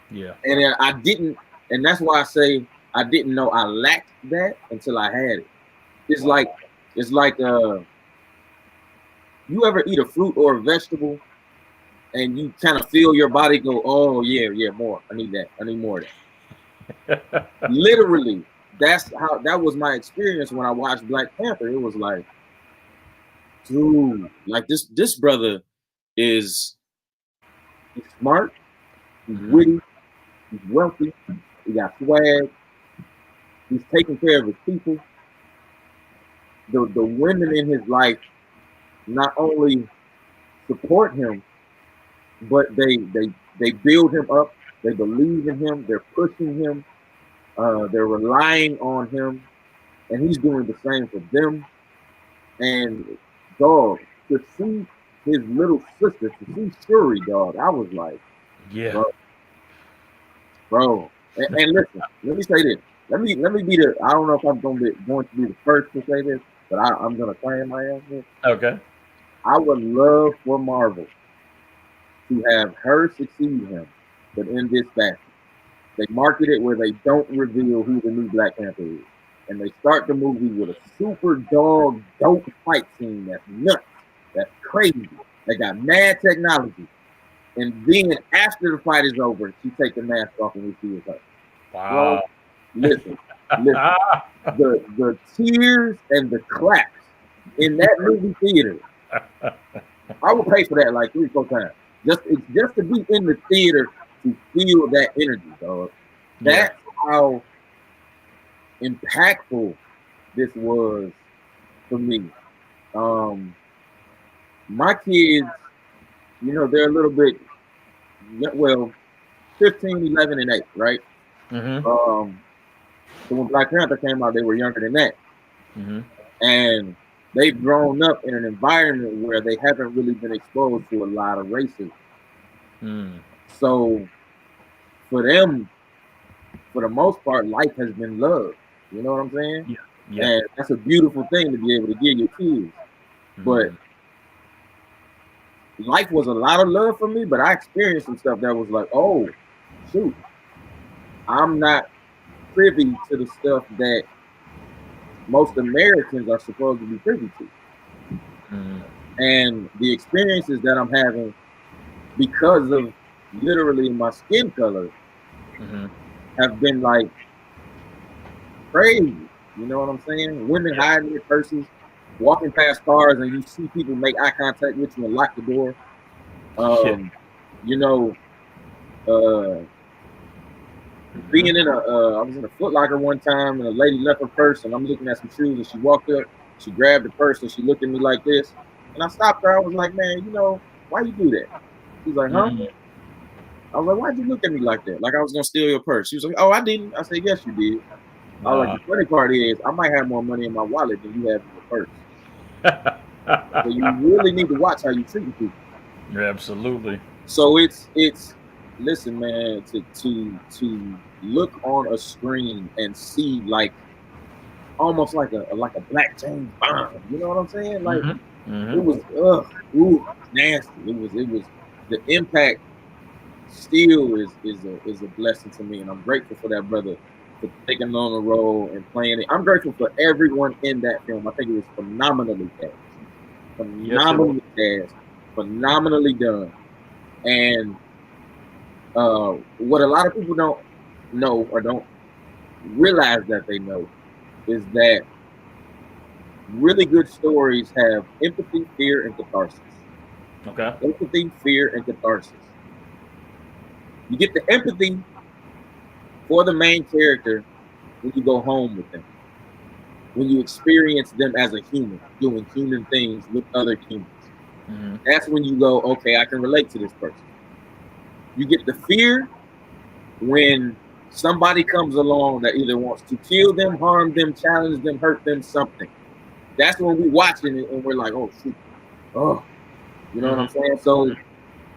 Yeah. And I didn't, and that's why I say I didn't know I lacked that until I had it. It's like you ever eat a fruit or a vegetable and you kind of feel your body go, oh yeah, more. I need that. I need more of that. Literally, that was my experience when I watched Black Panther. It was like, dude, like this brother he's smart, he's witty, he's wealthy, he got swag, he's taking care of his people. The women in his life not only support him, but they build him up. They believe in him. They're pushing him. They're relying on him, and he's doing the same for them. And dog, to see his little sister, to see Shuri, dog, I was like, yeah, bro. And listen, let me say this. Let me be the. I don't know if I'm going to be the first to say this, but I'm going to claim my ass here. Okay. I would love for Marvel to have her succeed him, but in this fashion. They market it where they don't reveal who the new Black Panther is. And they start the movie with a super dog dope fight scene that's nuts, that's crazy, that got mad technology. And then after the fight is over, she take the mask off and we see her. Wow. Bro, listen. The tears and the claps in that movie theater, I would pay for that like 3-4 times. Just to be in the theater to feel that energy, dog. That's how impactful this was for me. My kids, they're a little bit, 15, 11, and 8, right? Mm-hmm. So when Black Panther came out, they were younger than that. Mm-hmm. And they've grown up in an environment where they haven't really been exposed to a lot of racism. So for them, for the most part, life has been love. You know what I'm saying? Yeah. And that's a beautiful thing to be able to give your kids. But life was a lot of love for me, but I experienced some stuff that was like, oh, shoot, I'm not privy to the stuff that most Americans are supposed to be privy to. And the experiences that I'm having because of literally my skin color have been like crazy. You know what I'm saying? Women hiding their purses, walking past cars, and you see people make eye contact with you and lock the door. Being in I was in a Foot Locker one time, and a lady left her purse, and I'm looking at some shoes, and she walked up, she grabbed the purse, and she looked at me like this, and I stopped her. I was like, man, why you do that? She's like, huh? I was like, why'd you look at me like that? Like I was gonna steal your purse. She was like, oh, I didn't. I said, yes, you did. I was like, the funny part is, I might have more money in my wallet than you have in your purse. So you really need to watch how you treat people. Yeah, absolutely. So it's listen, man, to look on a screen and see like almost like a Black James Bond. You know what I'm saying? Like it was nasty. It was the impact still is a blessing to me, and I'm grateful for that brother for taking on the role and playing it. I'm grateful for everyone in that film. I think it was phenomenally cast. Phenomenally done. And what a lot of people don't know or don't realize that they know is that really good stories have empathy, fear, and catharsis. Okay. Empathy, fear, and catharsis. You get the empathy for the main character when you go home with them. When you experience them as a human, doing human things with other humans. That's when you go, okay, I can relate to this person. You get the fear when somebody comes along that either wants to kill them, harm them, challenge them, hurt them, something. That's when we watching it and we're like, oh, shoot. Oh, you know what I'm saying? So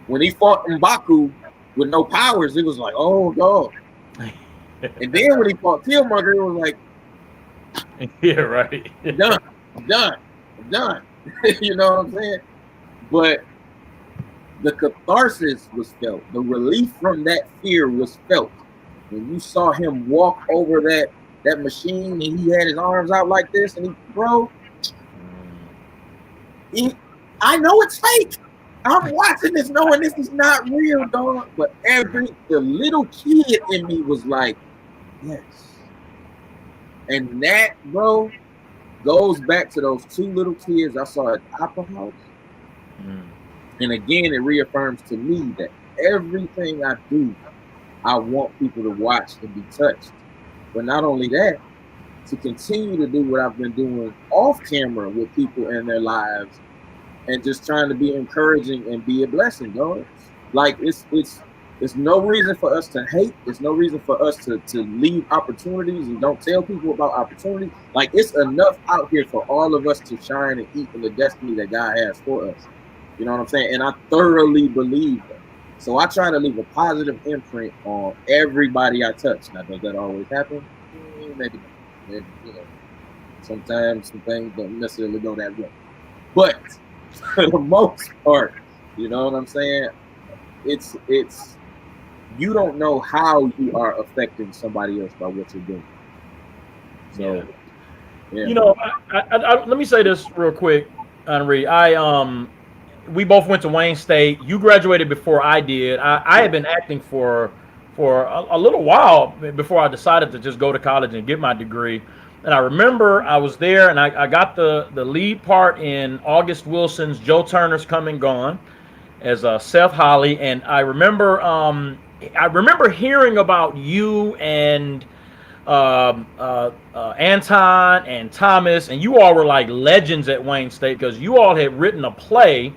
when he fought M'Baku with no powers, it was like, oh, dog. And then when he fought Killmonger, it was like, yeah, right. I'm done. You know what I'm saying? But the catharsis was felt. The relief from that fear was felt. When you saw him walk over that machine and he had his arms out like this, and I know it's fake. I'm watching this knowing this is not real, dog. But the little kid in me was like, yes. And that, bro, goes back to those two little kids I saw at the Opera House. And again, it reaffirms to me that everything I do, I want people to watch and be touched. But not only that, to continue to do what I've been doing off camera with people in their lives and just trying to be encouraging and be a blessing, dog. Like it's no reason for us to hate. There's no reason for us to leave opportunities and don't tell people about opportunities. Like it's enough out here for all of us to shine and eat in the destiny that God has for us. You know what I'm saying? And I thoroughly believe that. So I try to leave a positive imprint on everybody I touch. Now, does that always happen? Maybe not. Sometimes some things don't necessarily go that way. But for the most part, you know what I'm saying? It's you don't know how you are affecting somebody else by what you're doing. So, yeah. I let me say this real quick, Henri. we both went to Wayne State. You graduated before I did. I had been acting for a little while before I decided to just go to college and get my degree. And I remember I was there, and I got the lead part in August Wilson's Joe Turner's Come and Gone as Seth Holly. And I remember hearing about you and Anton and Thomas, and you all were like legends at Wayne State because you all had written a play,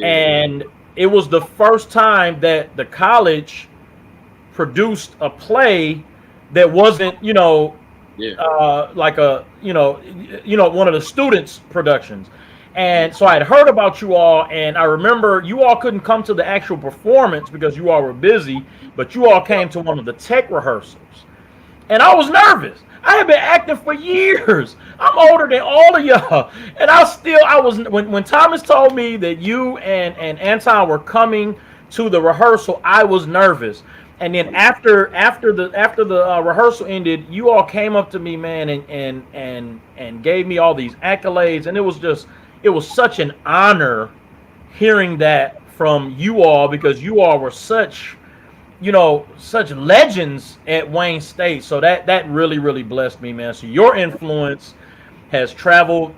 and it was the first time that the college produced a play that wasn't, like a, one of the students' productions. And so I had heard about you all, and I remember you all couldn't come to the actual performance because you all were busy, but you all came to one of the tech rehearsals. And I was nervous. I had been acting for years. I'm older than all of y'all. And I was when Thomas told me that you and Anton were coming to the rehearsal, I was nervous. And then after the rehearsal ended, you all came up to me, man, and gave me all these accolades. And it was such an honor hearing that from you all, because you all were such legends at Wayne State. So that really, really blessed me, man. So your influence has traveled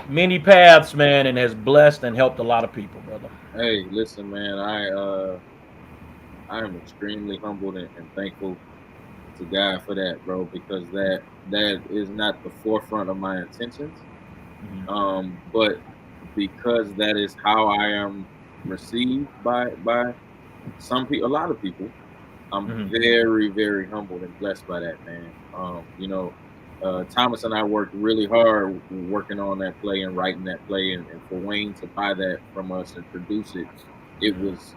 many paths, man, and has blessed and helped a lot of people, brother. Hey, listen, man, I am extremely humbled and thankful to God for that, bro, because that is not the forefront of my intentions. Mm-hmm. But because that is how I am received by some people, a lot of people, I'm very, very humbled and blessed by that, man. Thomas and I worked really hard working on that play and writing that play, and for Wayne to buy that from us and produce it, it was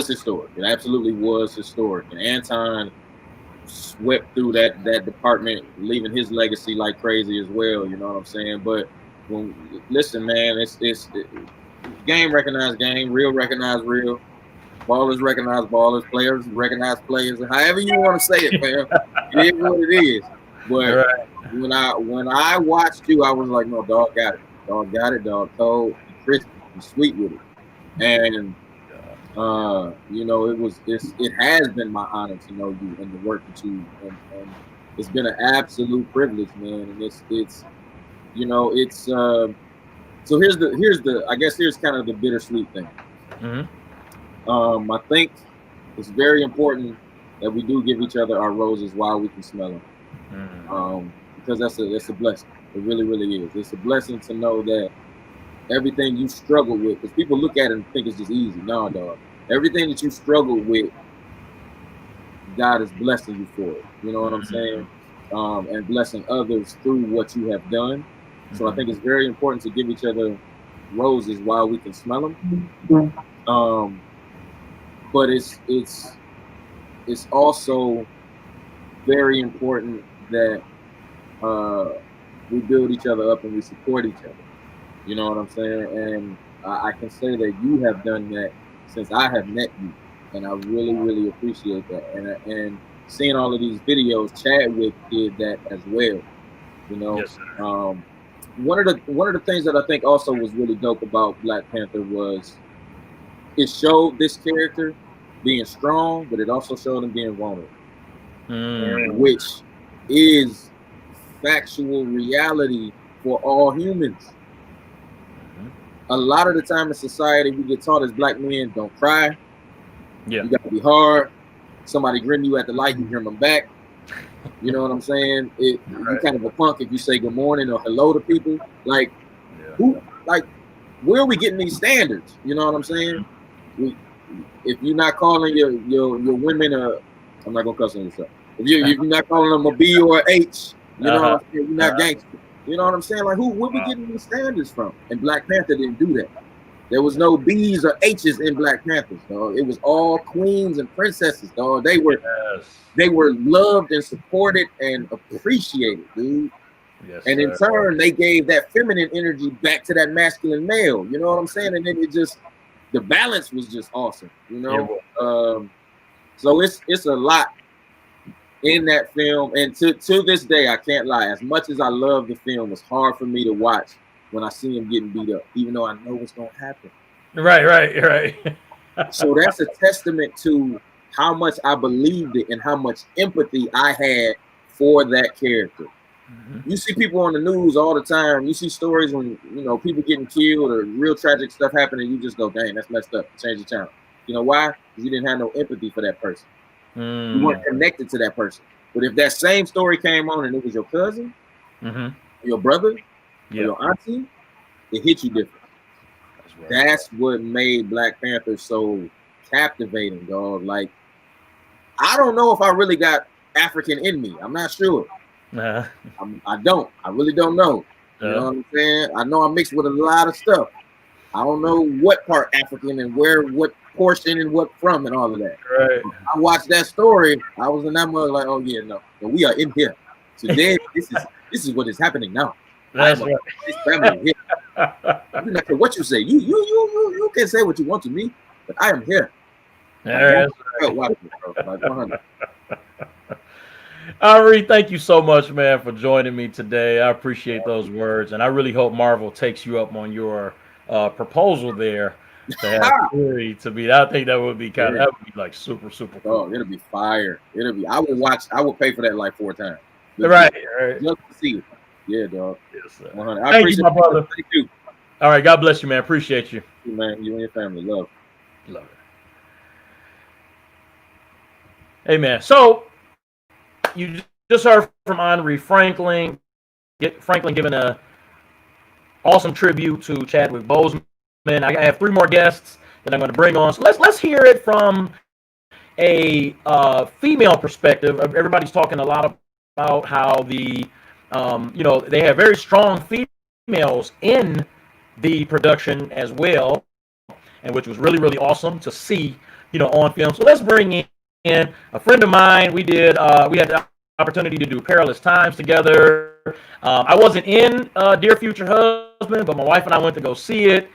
historic. It absolutely was historic. And Anton swept through that department, leaving his legacy like crazy as well. You know what I'm saying? But listen, man, it's game recognize game, real recognize real, ballers recognize ballers, players recognize players, and however you want to say it, fam. It is what it is. But when I watched you, I was like, no, dog got it. Dog got it, dog cold, crispy, and sweet with it. And it has been my honor to know you and the work that you and it's been an absolute privilege, man. And so here's kind of the bittersweet thing. Mm-hmm. I think it's very important that we do give each other our roses while we can smell them. Mm-hmm. Because that's a blessing. It really, really is. It's a blessing to know that everything you struggle with, because people look at it and think it's just easy. No, dog. Everything that you struggle with, God is blessing you for it. You know what I'm saying? And blessing others through what you have done. So I think it's very important to give each other roses while we can smell them. But it's also very important that we build each other up and we support each other. You know what I'm saying? And I can say that you have done that since I have met you, and I really, really appreciate that. And seeing all of these videos, Chadwick did that as well. You know, yes, one of the things that I think also was really dope about Black Panther was it showed this character being strong, but it also showed him being vulnerable, which is factual reality for all humans. A lot of the time in society, we get taught as Black men, don't cry. Yeah. You got to be hard. Somebody grin you at the light, you grin them back. You know what I'm saying? You're kind of a punk if you say good morning or hello to people. Like, where are we getting these standards? You know what I'm saying? If you're not calling your women I'm not gonna cuss on yourself. If you're not calling them a B or an H, you know what I'm saying? You're not gangster. You know what I'm saying? Like, where we getting these standards from? And Black Panther didn't do that. There was no B's or H's in Black Panthers, dog. It was all queens and princesses, dog. They were loved and supported and appreciated, dude. Yes, and in turn, they gave that feminine energy back to that masculine male. You know what I'm saying? And then the balance was just awesome, you know? Yeah. So it's a lot in that film. And to this day, I can't lie. As much as I love the film, it's hard for me to watch when I see him getting beat up, even though I know what's gonna happen. Right. So that's a testament to how much I believed it and how much empathy I had for that character. You see people on the news all the time. You see stories when people getting killed or real tragic stuff happening. You just go, dang, that's messed up. Change the channel. You know why? Because you didn't have no empathy for that person. You weren't connected to that person. But if that same story came on and it was your cousin, your brother, or your auntie, it hit you different. That's what made Black Panther so captivating, dog. Like, I don't know if I really got African in me. I'm not sure. I don't. I really don't know. You know what I'm saying? I know I'm mixed with a lot of stuff. I don't know what part African and where, what portion and what from and all of that. Right. I watched that story. I was in that mother like, oh yeah, no, we are in here. Today, this is what is happening now. That's right. This family here. I don't care what you say. You can say what you want to me, but I am here. Henri, thank you so much, man, for joining me today. I appreciate those words, and I really hope Marvel takes you up on your proposal there to have Fury to be. I think that would be that would be like super cool. Oh, it'll be fire. It'll be. I would pay for that like 4 times. Right. Just to see it. Yeah, dog. Yes, sir. Thank you, my brother. Thank you. All right, God bless you, man. Appreciate you. Man, you and your family. Love it. Hey, man. So you just heard from Henri Franklin. Franklin giving a awesome tribute to Chadwick Boseman. I have 3 more guests that I'm going to bring on. So let's hear it from a female perspective. Everybody's talking a lot about how the they have very strong females in the production as well, and which was really awesome to see on film. So let's bring in a friend of mine. We had the opportunity to do Perilous Times together. I wasn't in Dear Future Husband, but my wife and I went to go see it.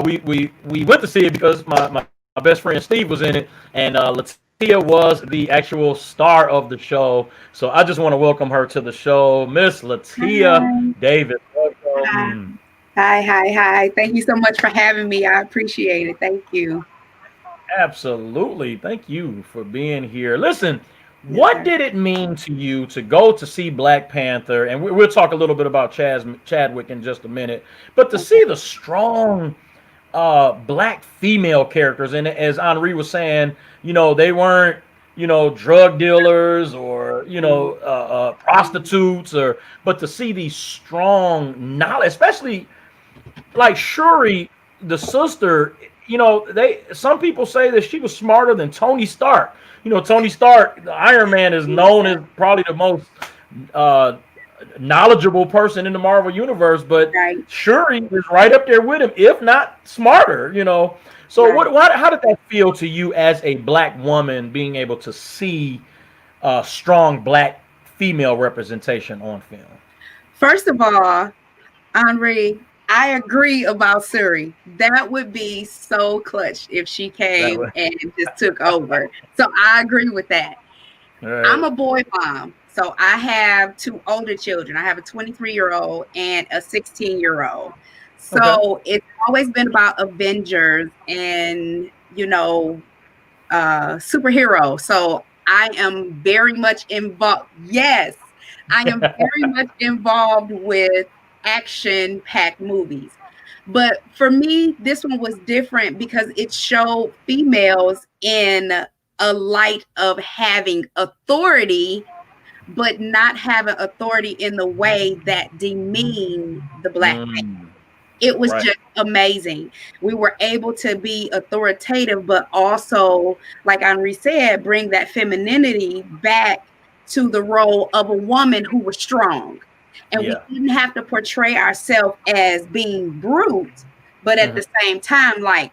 We went to see it because my best friend Steve was in it, and LaTia was the actual star of the show. So I just want to welcome her to the show, Miss LaTia Davis. Welcome. Hi. Thank you so much for having me. I appreciate it. Thank you. Absolutely. Thank you for being here. Listen, what did it mean to you to go to see Black Panther? And we'll talk a little bit about Chadwick in just a minute. But to see the strong Black female characters in it, as Henri was saying, they weren't, drug dealers or, prostitutes, but to see these strong knowledge, especially like Shuri, the sister, some people say that she was smarter than Tony Stark. Tony Stark, the Iron Man, is known as probably the most knowledgeable person in the Marvel universe, but Shuri is right up there with him, if not smarter. So how did that feel to you as a Black woman, being able to see strong Black female representation on film? First of all, Henri, I agree about Shuri. That would be so clutch if she came and just took over. So I agree with that. Right. I'm a boy mom. So I have 2 older children. I have a 23-year-old and a 16-year-old. So it's always been about Avengers and, superheroes. So I am very much involved. Yes, I am very much involved with action-packed movies. But for me, this one was different because it showed females in a light of having authority, but not having authority in the way that demeaned the Black man. It was just amazing. We were able to be authoritative, but also, like Henri said, bring that femininity back to the role of a woman who was strong. And we didn't have to portray ourselves as being brute, but at the same time, like,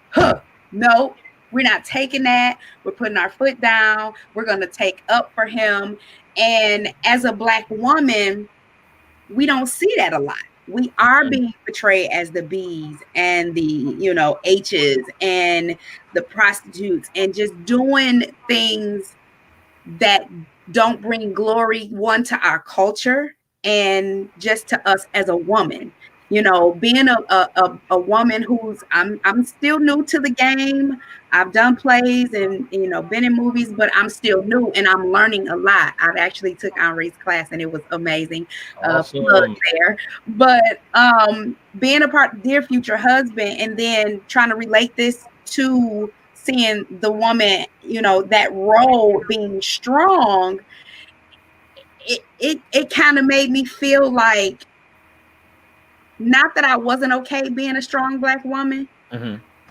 no, we're not taking that. We're putting our foot down. We're going to take up for him. And as a Black woman, we don't see that a lot. We are being portrayed as the B's and the, H's and the prostitutes and just doing things that don't bring glory, one, to our culture and just to us as a woman. You know, being a woman who's I'm still new to the game. I've done plays and, you know, been in movies, but I'm still new and I'm learning a lot. I've actually took Henri's class and it was amazing. Awesome. Plug there. But being a part dear future husband and then trying to relate this to seeing the woman, you know, that role being strong, it kind of made me feel like, not that I wasn't okay being a strong Black woman,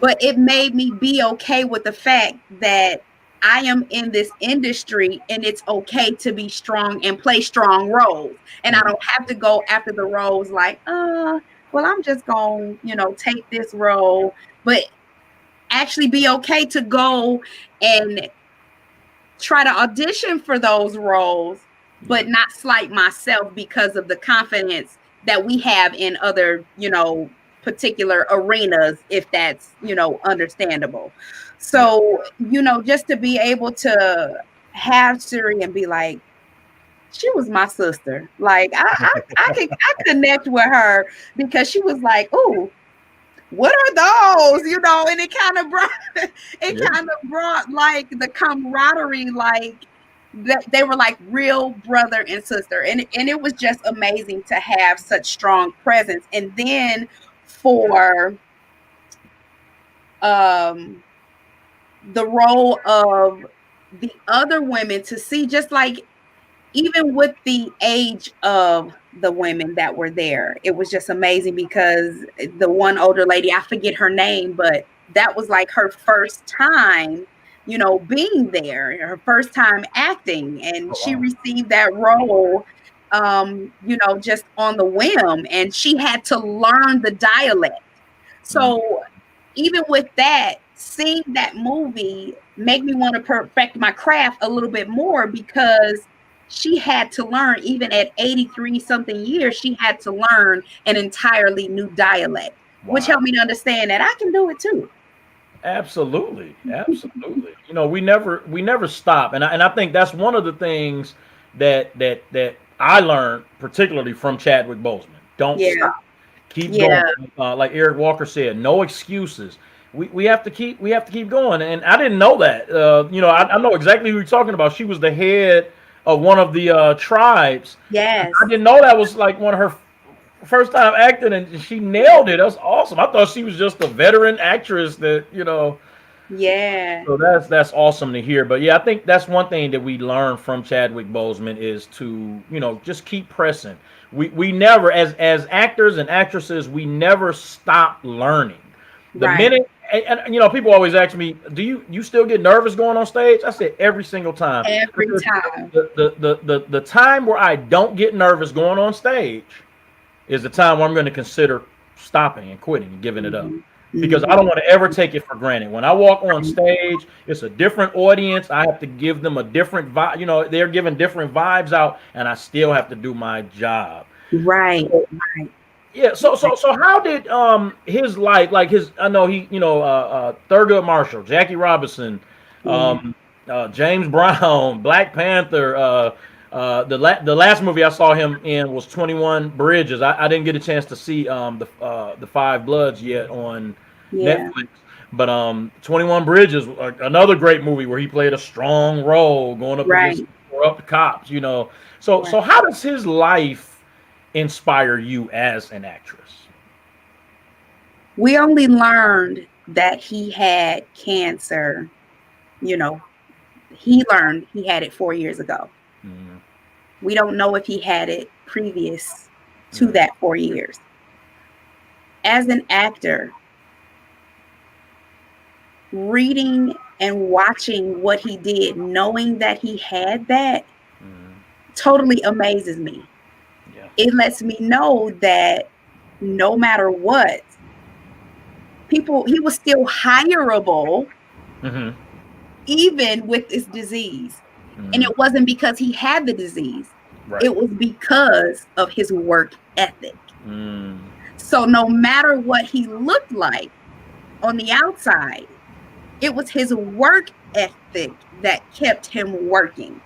but it made me be okay with the fact that I am in this industry and it's okay to be strong and play strong roles. And I don't have to go after the roles like, well, I'm just going to, you know, take this role, but actually be okay to go and try to audition for those roles, but not slight myself because of the confidence that we have in other, you know, particular arenas, if that's, you know, understandable. So, you know, just to be able to have Siri and be like, she was my sister. Like I connect with her because she was like, "Ooh, what are those?" You know, and it kind of brought like the camaraderie, like that they were like real brother and sister, and it was just amazing to have such strong presence. And then for the role of the other women to see, just like even with the age of the women that were there, it was just amazing because the one older lady, I forget her name, but that was like her first time, you know, being there, her first time acting, and she received that role, you know, just on the whim, and she had to learn the dialect. So even with that, seeing that movie made me want to perfect my craft a little bit more because she had to learn, even at 83 something years, she had to learn an entirely new dialect, which helped me to understand that I can do it too. Absolutely. You know, we never stop, and I think that's one of the things that I learned, particularly from Chadwick Boseman. Don't stop. Keep going. Like Eric Walker said, no excuses. We have to keep going, and I didn't know that. You know, I know exactly who you're talking about. She was the head of one of the tribes. Yes. I didn't know that was like one of her first time acting, and she nailed it. That's awesome. I thought she was just a veteran actress that, you know. Yeah. So that's awesome to hear. But yeah, I think that's one thing that we learn from Chadwick Boseman is to, you know, just keep pressing. We never, as actors and actresses, we never stop learning. The minute, and you know, people always ask me, do you still get nervous going on stage? I say every single time. Every time. The time where I don't get nervous going on stage is the time where I'm going to consider stopping and quitting and giving it up. Because I don't want to ever take it for granted. When I walk on stage, it's a different audience. I have to give them a different vibe. You know, they're giving different vibes out, and I still have to do my job. Right. Yeah. So how did his life, like his, I know he, you know, Thurgood Marshall, Jackie Robinson, James Brown, Black Panther. The last movie I saw him in was 21 Bridges. I didn't get a chance to see the Five Bloods yet on Netflix, but 21 Bridges, another great movie where he played a strong role going up against corrupt cops. You know, so how does his life inspire you as an actress? We only learned that he had cancer. You know, he learned he had it 4 years ago. We don't know if he had it previous to that 4 years. As an actor, reading and watching what he did, knowing that he had that, totally amazes me. It lets me know that no matter what, he was still hireable, even with this disease. And it wasn't because he had the disease. It was because of his work ethic. So no matter what he looked like on the outside, it was his work ethic that kept him working.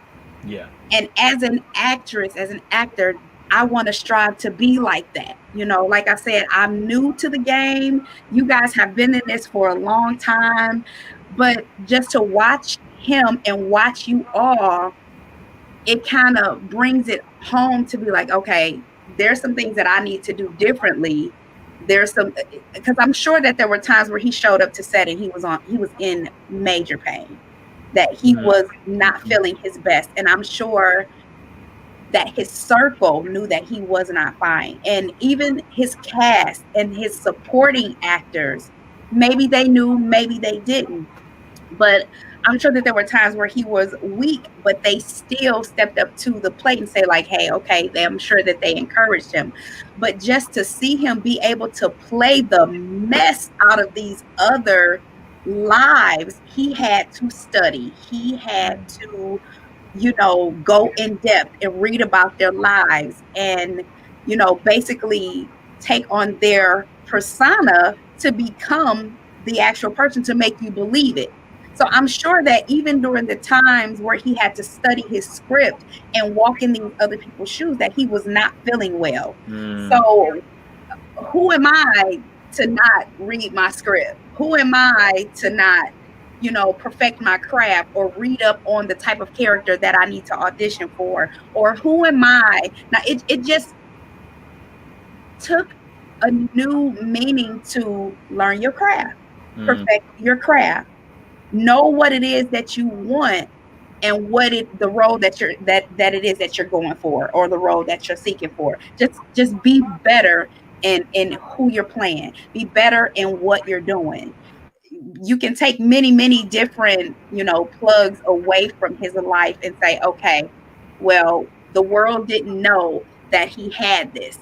And as an actress, as an actor, I want to strive to be like that. You know, like I said, I'm new to the game. You guys have been in this for a long time, but just to watch him and watch you all, it kind of brings it home to be like, okay, there's some things that I need to do differently. There's some, because I'm sure that there were times where he showed up to set and he was in major pain, that he was not feeling his best. And I'm sure that his circle knew that he was not fine. And even his cast and his supporting actors, maybe they knew, maybe they didn't. But I'm sure that there were times where he was weak, but they still stepped up to the plate and say like, hey, okay, I'm sure that they encouraged him. But just to see him be able to play the mess out of these other lives, he had to study. He had to, you know, go in depth and read about their lives and, you know, basically take on their persona to become the actual person, to make you believe it. So I'm sure that even during the times where he had to study his script and walk in these other people's shoes, that he was not feeling well. So who am I to not read my script? Who am I to not, you know, perfect my craft or read up on the type of character that I need to audition for? Or who am I? Now, it just took a new meaning to learn your craft, perfect your craft, know what it is that you want and the role that it is that you're going for, or the role that you're seeking for. Just be better in who you're playing, be better in what you're doing. You can take many different, you know, plugs away from his life and say, okay, well, the world didn't know that he had this,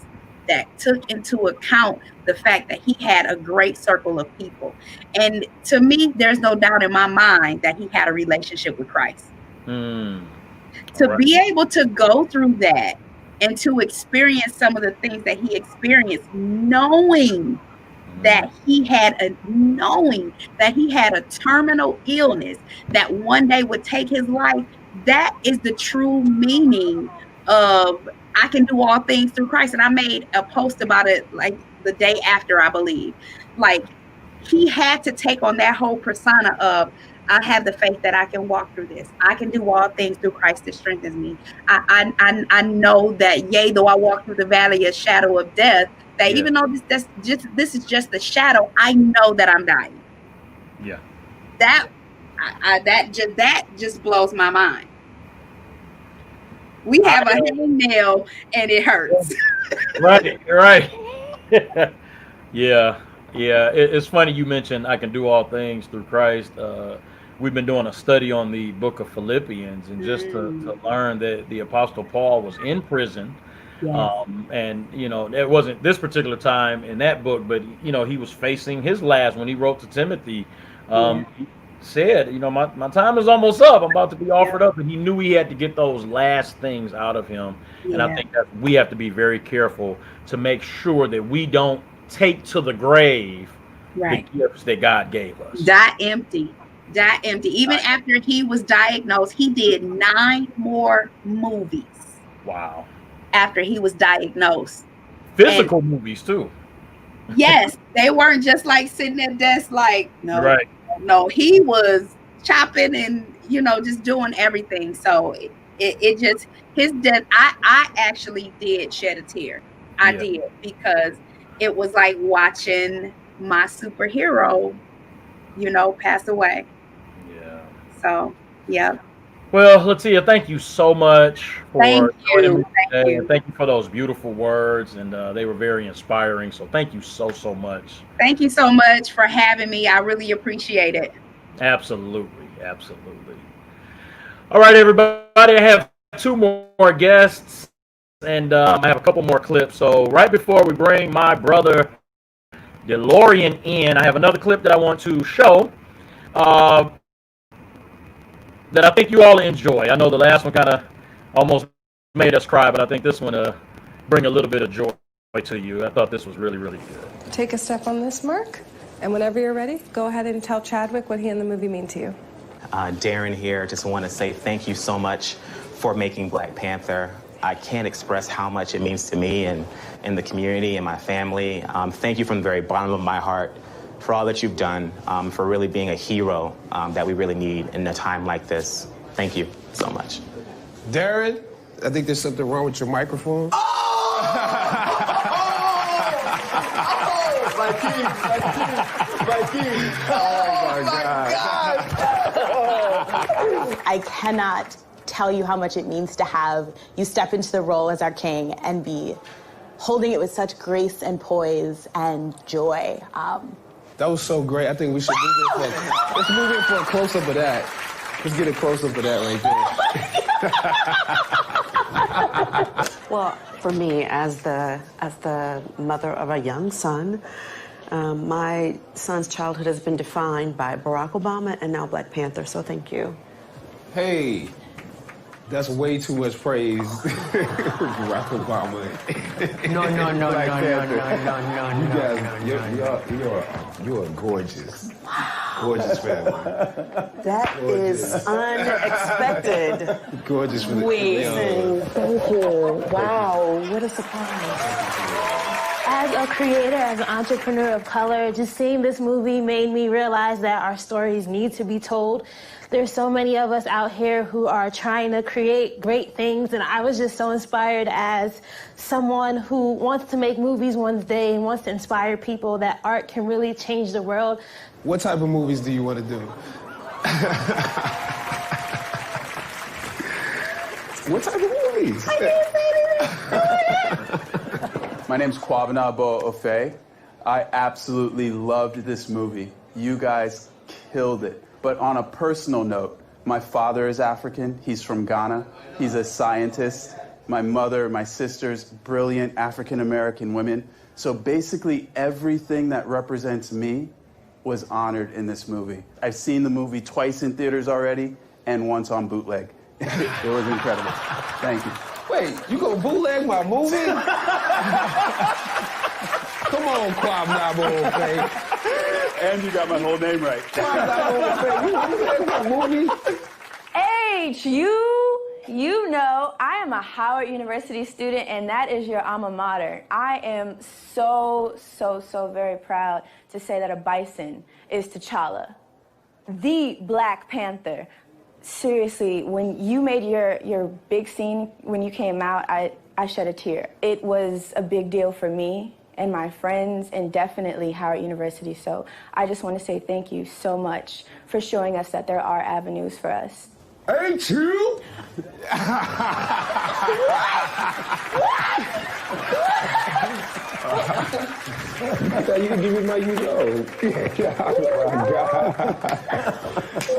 that took into account the fact that he had a great circle of people. And to me, there's no doubt in my mind that he had a relationship with Christ. To be able to go through that and to experience some of the things that he experienced, knowing that he had a terminal illness that one day would take his life, that is the true meaning of I can do all things through Christ. And I made a post about it like the day after, I believe. Like, he had to take on that whole persona of, I have the faith that I can walk through this. I can do all things through Christ that strengthens me. I know that, yea, though I walk through the valley of shadow of death, that even though this is just the shadow, I know that I'm dying. Yeah. That just blows my mind. We have a hangnail and it hurts. Right. Yeah. It's funny you mentioned I can do all things through Christ. We've been doing a study on the book of Philippians, and just to learn that the Apostle Paul was in prison. Yes. And, you know, it wasn't this particular time in that book, but, you know, he was facing his last when he wrote to Timothy. He said, you know, my time is almost up. I'm about to be offered up. And he knew he had to get those last things out of him. And I think that we have to be very careful to make sure that we don't take to the grave the gifts that God gave us. Die empty. Even after he was diagnosed, he did 9 more movies. Wow. After he was diagnosed. Physical movies too. Yes, they weren't just like sitting at desk like, no, he was chopping and, you know, just doing everything. So it just, his death, I actually did shed a tear. I did, because it was like watching my superhero, you know, pass away. Yeah. So, yeah. Well, LaTia, thank you so much for joining me today. And thank you for those beautiful words, and they were very inspiring. So thank you so much. Thank you so much for having me. I really appreciate it. Absolutely. All right, everybody, I have 2 more guests, and I have a couple more clips. So right before we bring my brother Delorean in, I have another clip that I want to show. That I think you all enjoy. I know the last one kind of almost made us cry, but I think this one bring a little bit of joy to you. I thought this was really good. Take a step on this, Mark, and whenever you're ready, go ahead and tell Chadwick what he and the movie mean to you. Darren here. Just want to say thank you so much for making Black Panther I can't express how much it means to me and the community and my family. Thank you from the very bottom of my heart for all that you've done, for really being a hero that we really need in a time like this. Thank you so much. Darren, I think there's something wrong with your microphone. My king. Oh my God. I cannot tell you how much it means to have you step into the role as our king and be holding it with such grace and poise and joy. That was so great. I think we should let's move in for a close-up of that. Let's get a close-up of that right there. Well, for me, as the mother of a young son, my son's childhood has been defined by Barack Obama and now Black Panther, so thank you. Hey, that's way too much praise. Barack Obama. No. You are gorgeous. Gorgeous family. That is unexpected. Gorgeous for the Amazing. Thank you. Wow, what a surprise. As a creator, as an entrepreneur of color, just seeing this movie made me realize that our stories need to be told. There's so many of us out here who are trying to create great things, and I was just so inspired as someone who wants to make movies one day and wants to inspire people that art can really change the world. What type of movies do you want to do? What type of movies? I didn't say anything. My name's Kwabanabo Ofe. I absolutely loved this movie. You guys killed it. But on a personal note, my father is African. He's from Ghana. He's a scientist. My mother, my sisters, brilliant African-American women. So basically everything that represents me was honored in this movie. I've seen the movie twice in theaters already and once on bootleg. It was incredible. Thank you. Wait, you gonna bootleg my movie? Come on, Kwabanabo Ofe. And you got my whole name right. H, you know, I am a Howard University student, and that is your alma mater. I am so very proud to say that a bison is T'Challa, the Black Panther. Seriously, when you made your big scene, when you came out, I shed a tear. It was a big deal for me and my friends, and definitely Howard University. So I just want to say thank you so much for showing us that there are avenues for us. Ain't you? I thought you could give me my you-know. Oh, my God.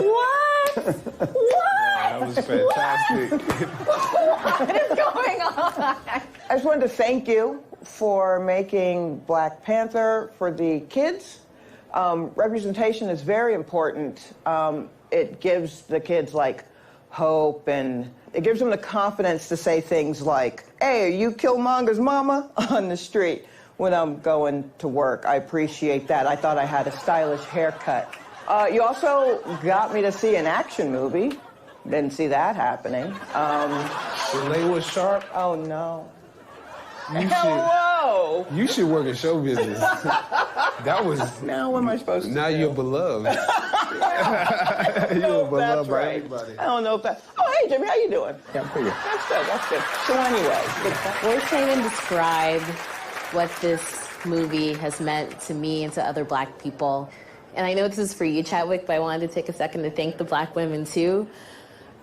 What? That was fantastic. What is going on? I just wanted to thank you for making Black Panther for the kids. Representation is very important. It gives the kids like hope, and it gives them the confidence to say things like, "Hey, you Killmonger's mama?" on the street when I'm going to work. I appreciate that. I thought I had a stylish haircut. You also got me to see an action movie. Didn't see that happening. Soleil was sharp? Oh, no. Hello! You should work in show business. That was... Now what am I supposed to Now do? you're beloved. You're beloved by everybody. I don't know if that... Oh, hey, Jimmy, how you doing? Yeah, I'm pretty good. That's good. So anyway... Words can't even describe what this movie has meant to me and to other Black people. And I know this is for you, Chadwick, but I wanted to take a second to thank the Black women, too,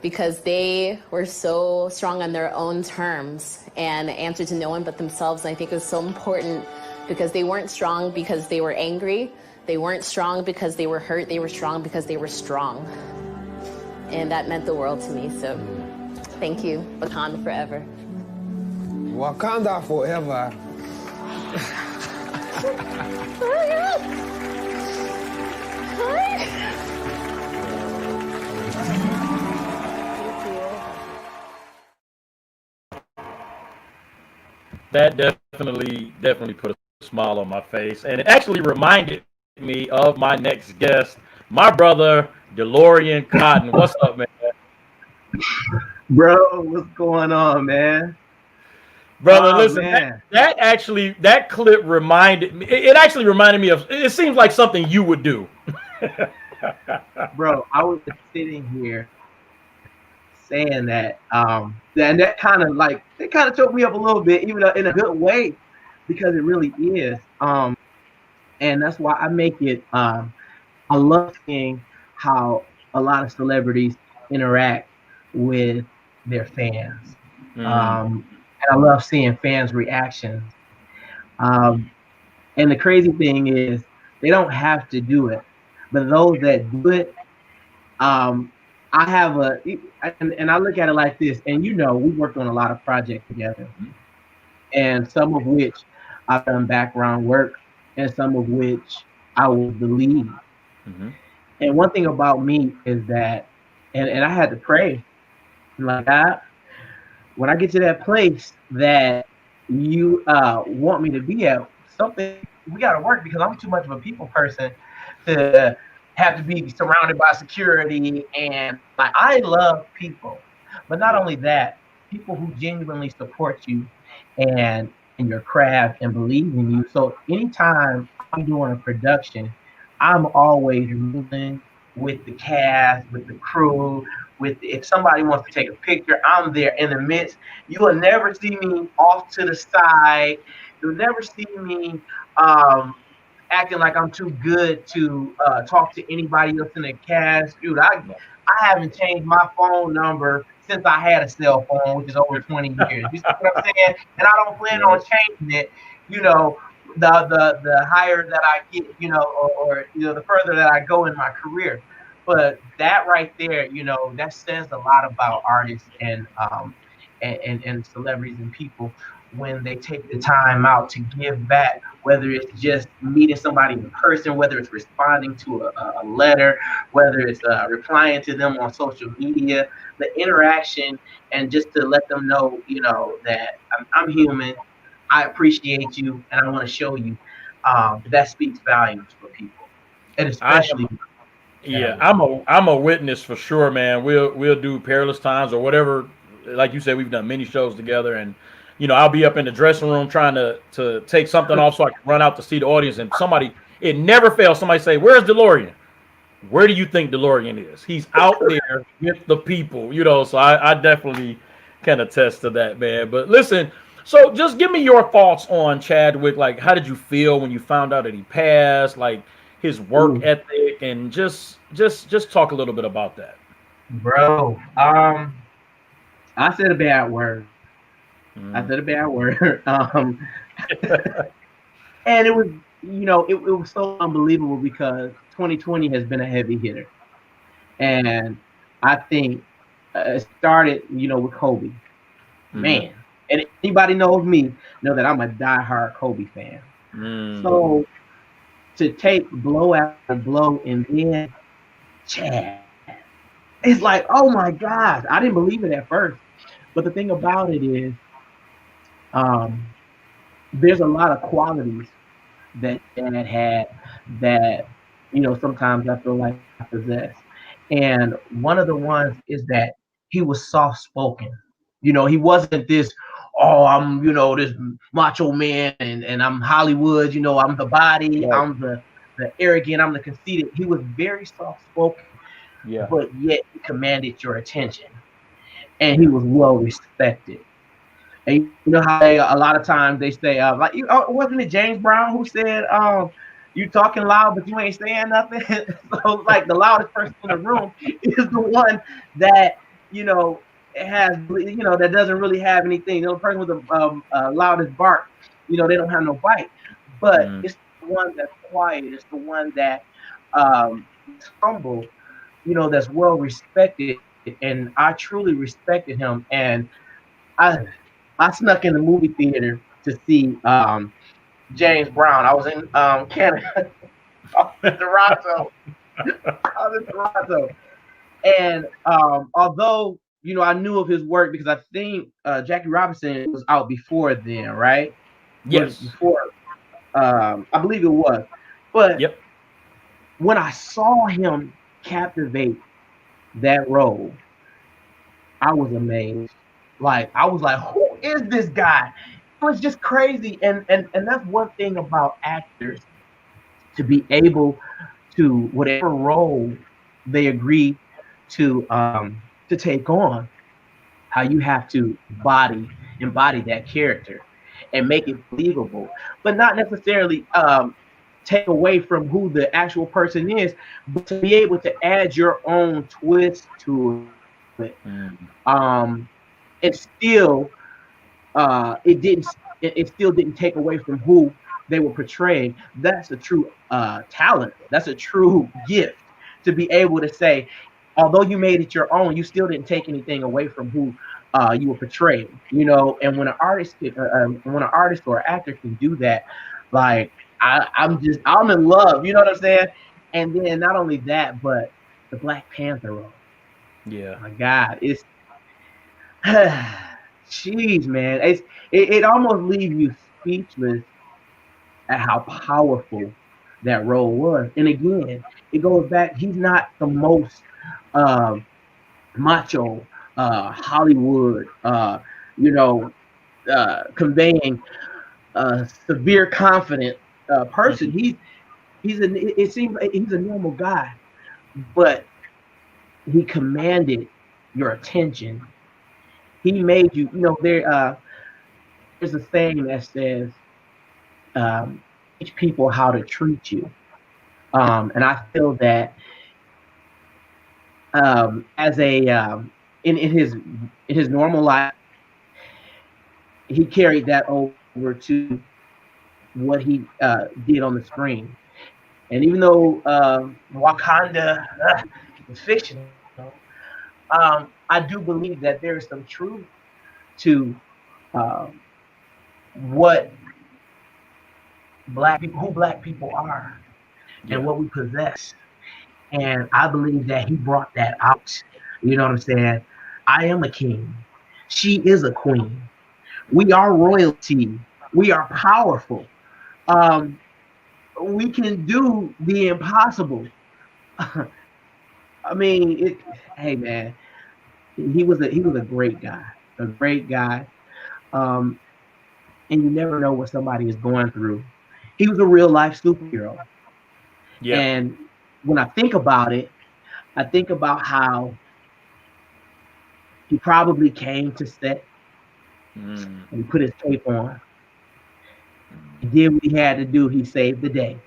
because they were so strong on their own terms and answered to no one but themselves. And I think it was so important because they weren't strong because they were angry. They weren't strong because they were hurt. They were strong because they were strong. And that meant the world to me. So thank you. Wakanda forever. Wakanda forever. That definitely put a smile on my face, and it actually reminded me of my next guest, my brother Delorean Cotton. What's up, man? Bro, what's going on, man? Brother, listen, that clip reminded me. It actually reminded me of. It seems like something you would do. Bro, I was sitting here saying that, and that kind of choked me up a little bit, even in a good way, because it really is. And that's why I make it. I love seeing how a lot of celebrities interact with their fans. And I love seeing fans' reactions. And the crazy thing is, they don't have to do it, but those that do it, I have and I look at it like this, and we worked on a lot of projects together, and some of which I've done background work, and some of which I was the lead. And one thing about me is that, and I had to pray, like, God, when I get to that place that you want me to be at, something we got to work, because I'm too much of a people person to have to be surrounded by security. And like, I love people, but not only that, people who genuinely support you and in your craft and believe in you. So anytime I'm doing a production, I'm always moving with the cast, with the crew, if somebody wants to take a picture, I'm there in the midst. You will never see me off to the side. You'll never see me acting like I'm too good to talk to anybody else in the cast. Dude, I haven't changed my phone number since I had a cell phone, which is over 20 years. You see what I'm saying? And I don't plan on changing it. The higher that I get, or the further that I go in my career. But that right there, that says a lot about artists and celebrities and people when they take the time out to give back, whether it's just meeting somebody in person, whether it's responding to a letter, whether it's replying to them on social media, the interaction, and just to let them know, that I'm human, I appreciate you, and I want to show you. That speaks volumes for people, and especially. I'm a witness for sure, man. We'll do Perilous Times or whatever. Like you said, we've done many shows together, and I'll be up in the dressing room trying to take something off so I can run out to see the audience, and it never fails. Somebody say, "Where's Delorean?" Where do you think Delorean is? He's out there with the people, So I definitely can attest to that, man. But listen, so just give me your thoughts on Chadwick. Like, how did you feel when you found out that he passed? Like, his work ethic, and just talk a little bit about that. Bro, I said a bad word. I said a bad word. And it was, it was so unbelievable because 2020 has been a heavy hitter. And I think it started, with Kobe. Man. And anybody knows me, know that I'm a diehard Kobe fan. So to take blow after blow and then Chad, it's like, oh my gosh, I didn't believe it at first. But the thing about it is, there's a lot of qualities that Chad had that, sometimes I feel like I possess. And one of the ones is that he was soft-spoken. He wasn't this, I'm, this macho man and I'm Hollywood, I'm the body, right. I'm the arrogant, I'm the conceited. He was very soft-spoken, but yet he commanded your attention. And he was well-respected. And you know how a lot of times they say, wasn't it James Brown who said, you talking loud, but you ain't saying nothing? So, like, the loudest person in the room is the one that, has, that doesn't really have anything. The person with the loudest bark, they don't have no bite. But it's the one that's quiet. It's the one that is humble, that's well respected. And I truly respected him. And I snuck in the movie theater to see James Brown. I was in Canada. I was in Toronto. And although, I knew of his work because I think Jackie Robinson was out before then, right? Yes. Before, I believe it was. But when I saw him captivate that role, I was amazed. Like, I was like, who is this guy? It was just crazy. And that's one thing about actors, to be able to whatever role they agree to take on, how you have to embody that character and make it believable, but not necessarily take away from who the actual person is, but to be able to add your own twist to it. And still it still didn't take away from who they were portraying. That's a true talent. That's a true gift, to be able to say, although you made it your own, you still didn't take anything away from who you were portraying. And when an artist or an actor can do that, like I'm in love. You know what I'm saying? And then not only that, but the Black Panther role. Yeah. My God, it's jeez, man. It almost leaves you speechless at how powerful that role was. And again, it goes back. He's not the most macho Hollywood, conveying severe confident person. It seems like he's a normal guy, but he commanded your attention. He made you. There's a saying that says, teach people how to treat you. And I feel that as in his normal life, he carried that over to what he did on the screen. And even though Wakanda is fictional, I do believe that there is some truth to what who Black people are, and what we possess. And I believe that he brought that out. You know what I'm saying? I am a king. She is a queen. We are royalty. We are powerful. We can do the impossible. I mean, hey man, he was a great guy. A great guy. And you never know what somebody is going through. He was a real life superhero. Yeah. And when I think about it, I think about how he probably came to set and he put his cape on. He did what he had to do. He saved the day.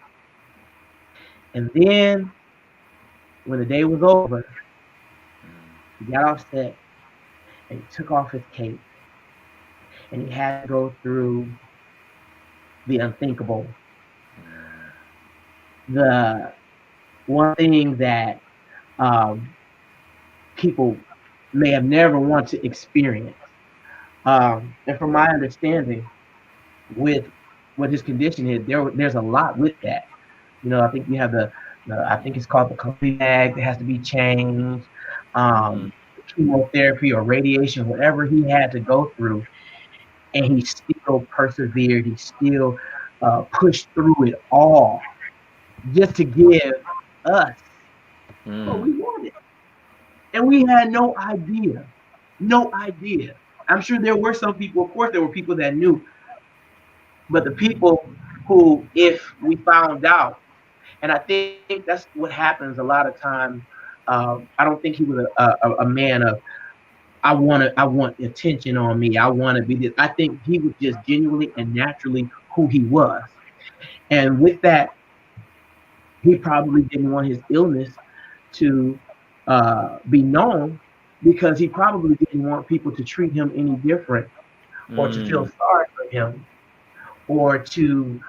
And then when the day was over, he got off set and he took off his cape. And he had to go through the unthinkable. The one thing that people may have never want to experience. And from my understanding, with what his condition is, there's a lot with that. I think you have I think it's called the complete bag that has to be changed, chemotherapy or radiation, whatever he had to go through. And he still persevered. He still pushed through it all just to give us what we wanted. And we had no idea. No idea. I'm sure there were some people, of course, there were people that knew. But the people who, if we found out, and I think that's what happens a lot of times. I don't think he was a man of, I want attention on me. I want to be this. I think he was just genuinely and naturally who he was. And with that, he probably didn't want his illness to be known, because he probably didn't want people to treat him any different, or to feel sorry for him, or to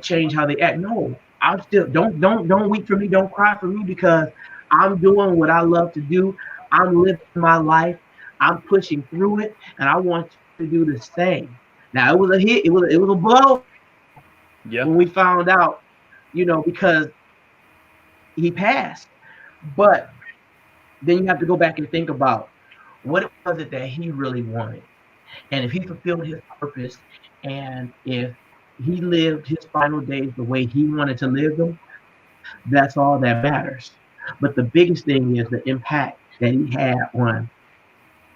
change how they act. No, I'm still don't weep for me, don't cry for me, because I'm doing what I love to do. I'm living my life. I'm pushing through it, and I want you to do the same. Now, it was a hit. It was a blow. Yeah. When we found out, because he passed. But then you have to go back and think about what was it that he really wanted, and if he fulfilled his purpose, and if he lived his final days the way he wanted to live them, that's all that matters. But the biggest thing is the impact that he had on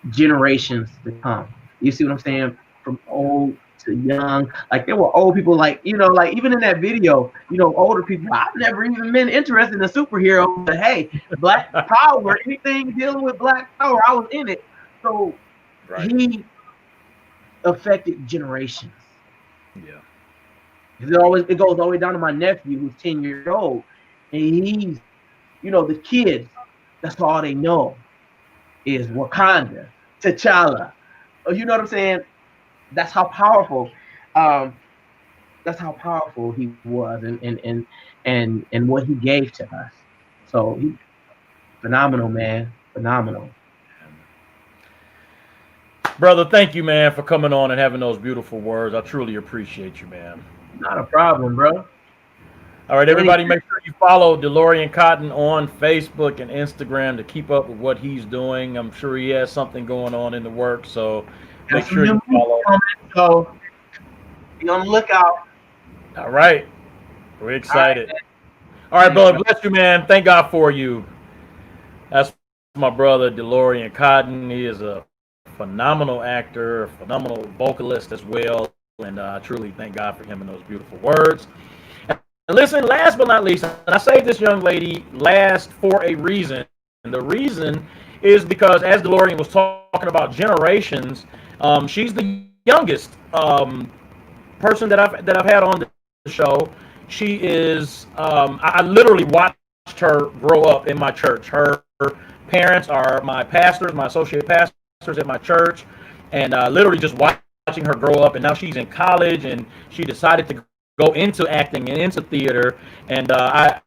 generations to come. You see what I'm saying? From old to young. Like there were old people, like, you know, like even in that video, you know, older people. I've never even been interested in a superhero, but hey, Black Power, anything dealing with Black Power, I was in it. So he affected generations. Yeah. It goes all the way down to my nephew who's 10 years old. And he's, you know, the kids, that's all they know is Wakanda, T'Challa. You know what I'm saying? That's how powerful he was and what he gave to us. So he phenomenal, man. Phenomenal. Brother, thank you, man, for coming on and having those beautiful words. I truly appreciate you, man. Not a problem, bro. All right, everybody, make sure you follow Delorean Cotton on Facebook and Instagram to keep up with what he's doing. I'm sure he has something going on in the work, so make sure you follow. So be on the lookout. All right. We're excited. All right, brother. Bless you, man. Thank God for you. That's my brother, Delorean Cotton. He is a phenomenal actor, phenomenal vocalist as well. And I truly thank God for him and those beautiful words. And listen, last but not least, and I saved this young lady last for a reason. And the reason is because as Delorean was talking about generations, she's the youngest person that I've had on the show. She is, I literally watched her grow up in my church. Her parents are my pastors, my associate pastors at my church, and literally just watching her grow up. And now she's in college, and she decided to go into acting and into theater. And I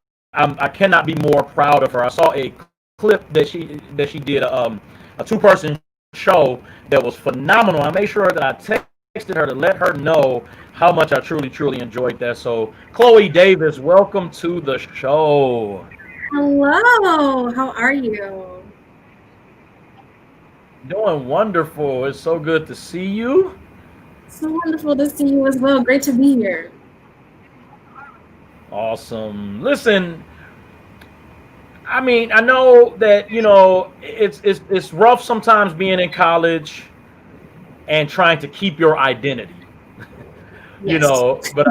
cannot be more proud of her. I saw a clip that she did a 2-person show that was phenomenal. I made sure that I texted her to let her know how much I truly enjoyed that. So Chloe Davis, welcome to the show. Hello, how are you? Doing wonderful. It's so good to see you. So wonderful to see you as well. Great to be here. Awesome. Listen, I mean, I know that, you know, it's rough sometimes being in college and trying to keep your identity. Yes. You know, but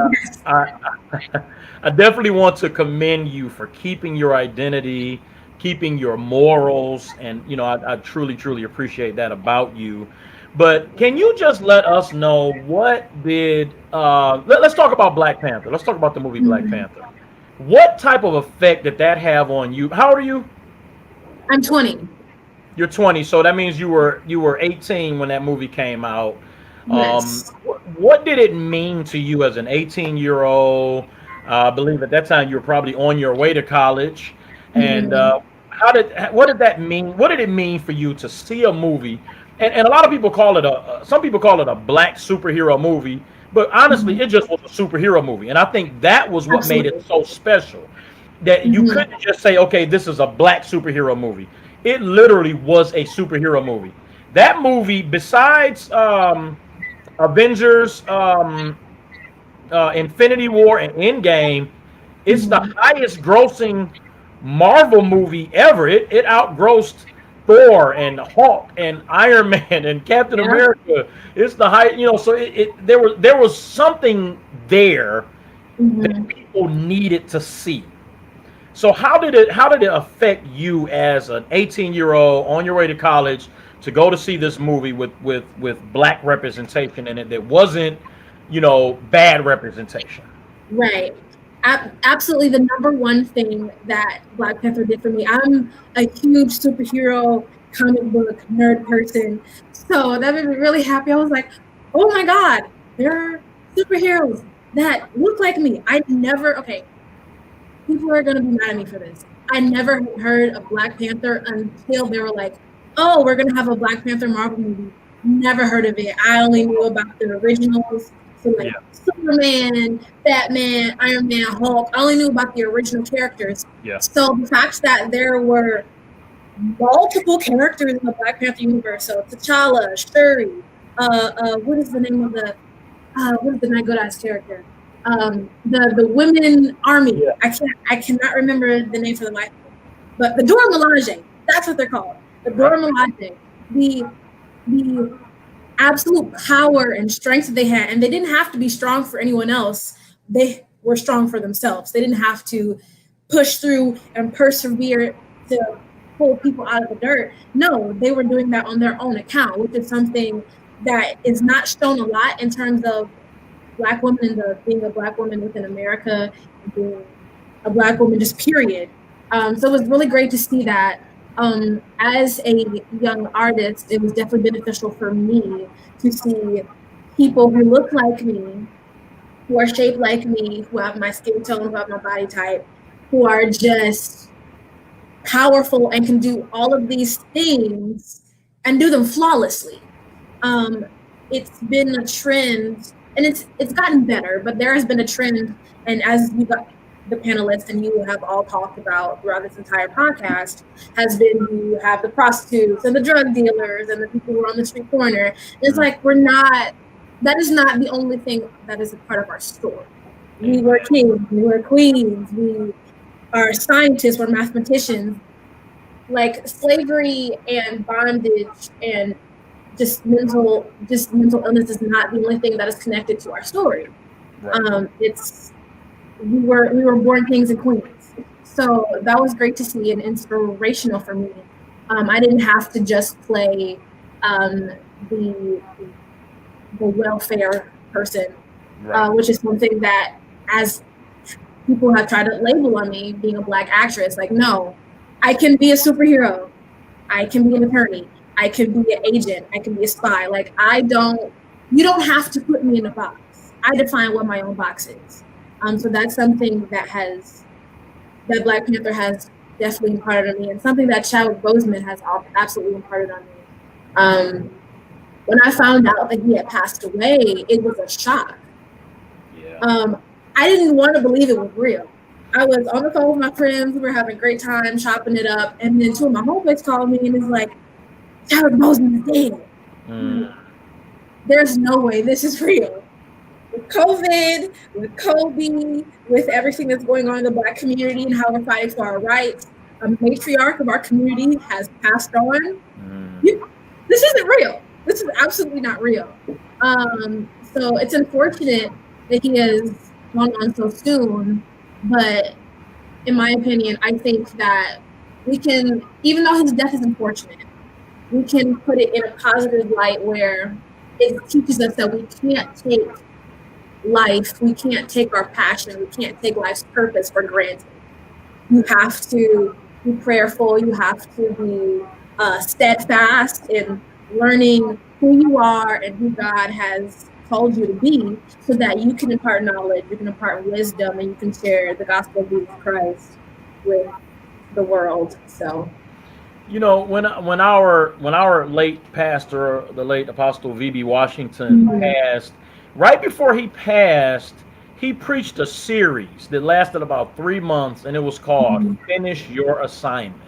I definitely want to commend you for keeping your identity, keeping your morals, and you know, I truly appreciate that about you. But can you just let us know what did let's talk about Black Panther. Let's talk about the movie Black Panther. What type of effect did that have on you? How old are you? I'm 20. You're 20, so that means you were 18 when that movie came out. Yes. What did it mean to you as an 18-year-old? I believe at that time you were probably on your way to college. And what did that mean? What did it mean for you to see a movie? And a lot of people call it some people call it a black superhero movie, but honestly, it just was a superhero movie. And I think that was what made it so special. That you couldn't just say, okay, this is a black superhero movie. It literally was a superhero movie. That movie, besides Avengers, Infinity War, and Endgame, it's the highest grossing Marvel movie ever. It outgrossed Thor and Hulk and Iron Man and Captain America. It's the high, you know. So there was something there that people needed to see. So how did it affect you as an 18-year-old on your way to college to go to see this movie with black representation in it that wasn't, you know, bad representation? Right. Absolutely, the number one thing that Black Panther did for me. I'm a huge superhero comic book nerd person, so that made me really happy. I was like, oh my God, there are superheroes that look like me. People are gonna be mad at me for this. I never heard of Black Panther until they were like, oh, we're gonna have a Black Panther Marvel movie. Never heard of it. I only knew about the originals. So like Superman, Batman, Iron Man, Hulk. I only knew about the original characters. Yeah. So the fact that there were multiple characters in the Black Panther universe, so T'Challa, Shuri, what is the name of what is the Night Goddess character? The Women Army. Yeah. I cannot remember the name for the life, but the Dora Milaje. That's what they're called. The Dora Milaje. The absolute power and strength that they had, and they didn't have to be strong for anyone else. They were strong for themselves. They didn't have to push through and persevere to pull people out of the dirt. No, they were doing that on their own account, which is something that is not shown a lot in terms of Black women and being a Black woman within America, and being a Black woman just period. So it was really great to see that. As a young artist, it was definitely beneficial for me to see people who look like me, who are shaped like me, who have my skin tone, who have my body type, who are just powerful and can do all of these things and do them flawlessly. It's been a trend, and it's gotten better, but there has been a trend, and as you got the panelists and you have all talked about throughout this entire podcast, has been you have the prostitutes and the drug dealers and the people who are on the street corner. And it's like that is not the only thing that is a part of our story. We were kings, we were queens, we are scientists, we're mathematicians. Like slavery and bondage and just mental illness is not the only thing that is connected to our story. Right. We were born kings and queens. So that was great to see and inspirational for me. I didn't have to just play the welfare person, right. Which is something that as people have tried to label on me being a Black actress, like, no, I can be a superhero. I can be an attorney. I can be an agent. I can be a spy. Like, you don't have to put me in a box. I define what my own box is. So that's something that Black Panther has definitely imparted on me, and something that Chadwick Boseman has absolutely imparted on me. When I found out that he had passed away, it was a shock. Yeah. I didn't want to believe it was real. I was on the phone with my friends. We were having a great time, chopping it up, and then two of my homeboys called me and is like, Chadwick Boseman is dead. There's no way this is real. With COVID, with Kobe, with everything that's going on in the Black community and how we're fighting for our rights, a matriarch of our community has passed on. This isn't real. This is absolutely not real. So it's unfortunate that he has gone on so soon, but in my opinion, I think that we can, even though his death is unfortunate, we can put it in a positive light where it teaches us that we can't take life, we can't take our passion, we can't take life's purpose for granted. You have to be prayerful, you have to be steadfast in learning who you are and who God has called you to be, so that you can impart knowledge, you can impart wisdom, and you can share the gospel of Jesus Christ with the world. So, you know, when our late pastor, the late Apostle V.B. Washington, passed, right before he passed, he preached a series that lasted about 3 months, and it was called "Finish Your Assignment."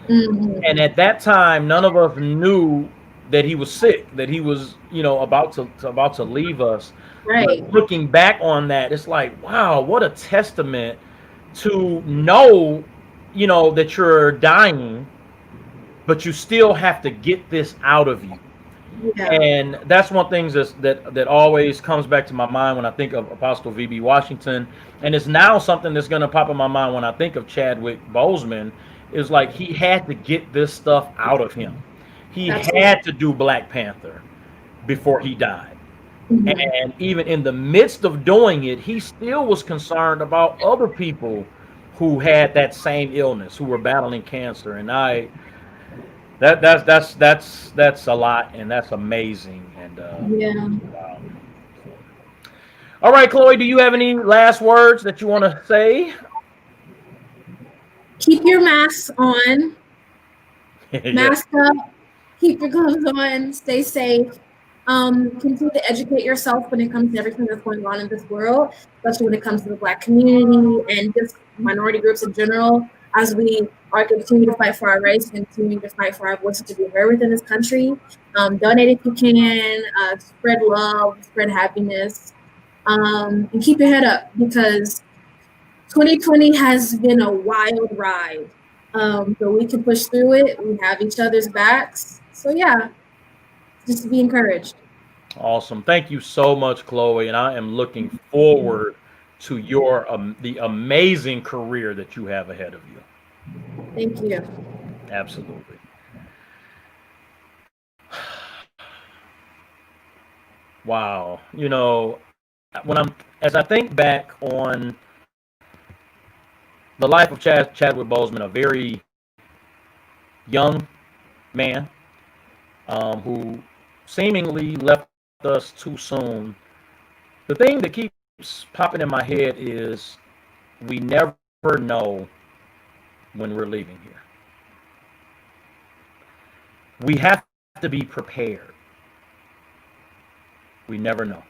And at that time, none of us knew that he was sick, that he was, about to leave us. Right. But looking back on that, it's like, wow, what a testament to know, that you're dying, but you still have to get this out of you. Yeah. And that's one thing that always comes back to my mind when I think of Apostle V.B. Washington, and it's now something that's going to pop in my mind when I think of Chadwick Boseman. Is like he had to get this stuff out of him. He had to do Black Panther before he died. And even in the midst of doing it, he still was concerned about other people who had that same illness, who were battling cancer. And that's a lot, and that's amazing. And wow. All right, Chloe, do you have any last words that you want to say? Keep your masks on, mask up, keep your gloves on, stay safe. Continue to educate yourself when it comes to everything that's going on in this world, especially when it comes to the Black community and just minority groups in general, as we are continuing to fight for our rights, continuing to fight for our voices to be heard within this country. Donate if you can, spread love, spread happiness, and keep your head up, because 2020 has been a wild ride, but we can push through it. We have each other's backs. So yeah, just be encouraged. Awesome. Thank you so much, Chloe. And I am looking forward to your the amazing career that you have ahead of you. Thank you. Absolutely. Wow. You know, as I think back on the life of Chadwick Boseman, a very young man who seemingly left us too soon. The thing that keeps popping in my head is we never know when we're leaving here. We have to be prepared. We never know.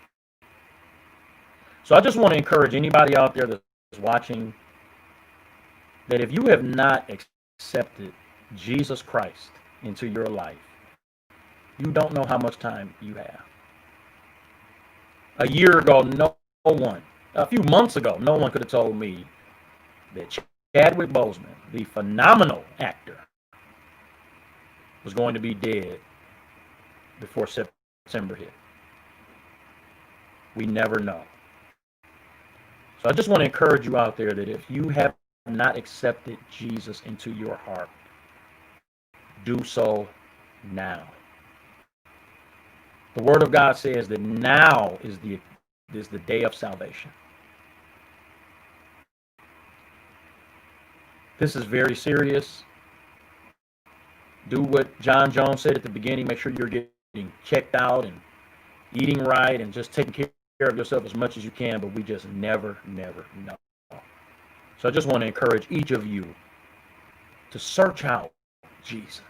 So I just want to encourage anybody out there that's watching that if you have not accepted Jesus Christ into your life, you don't know how much time you have. A year ago, a few months ago, no one could have told me that Chadwick Boseman, the phenomenal actor, was going to be dead before September hit. We never know. So I just want to encourage you out there that if you have not accepted Jesus into your heart, do so now. The Word of God says that now is the day of salvation. This is very serious. Do what John Jones said at the beginning. Make sure you're getting checked out and eating right and just taking care of yourself as much as you can, but we just never know. So I just want to encourage each of you to search out Jesus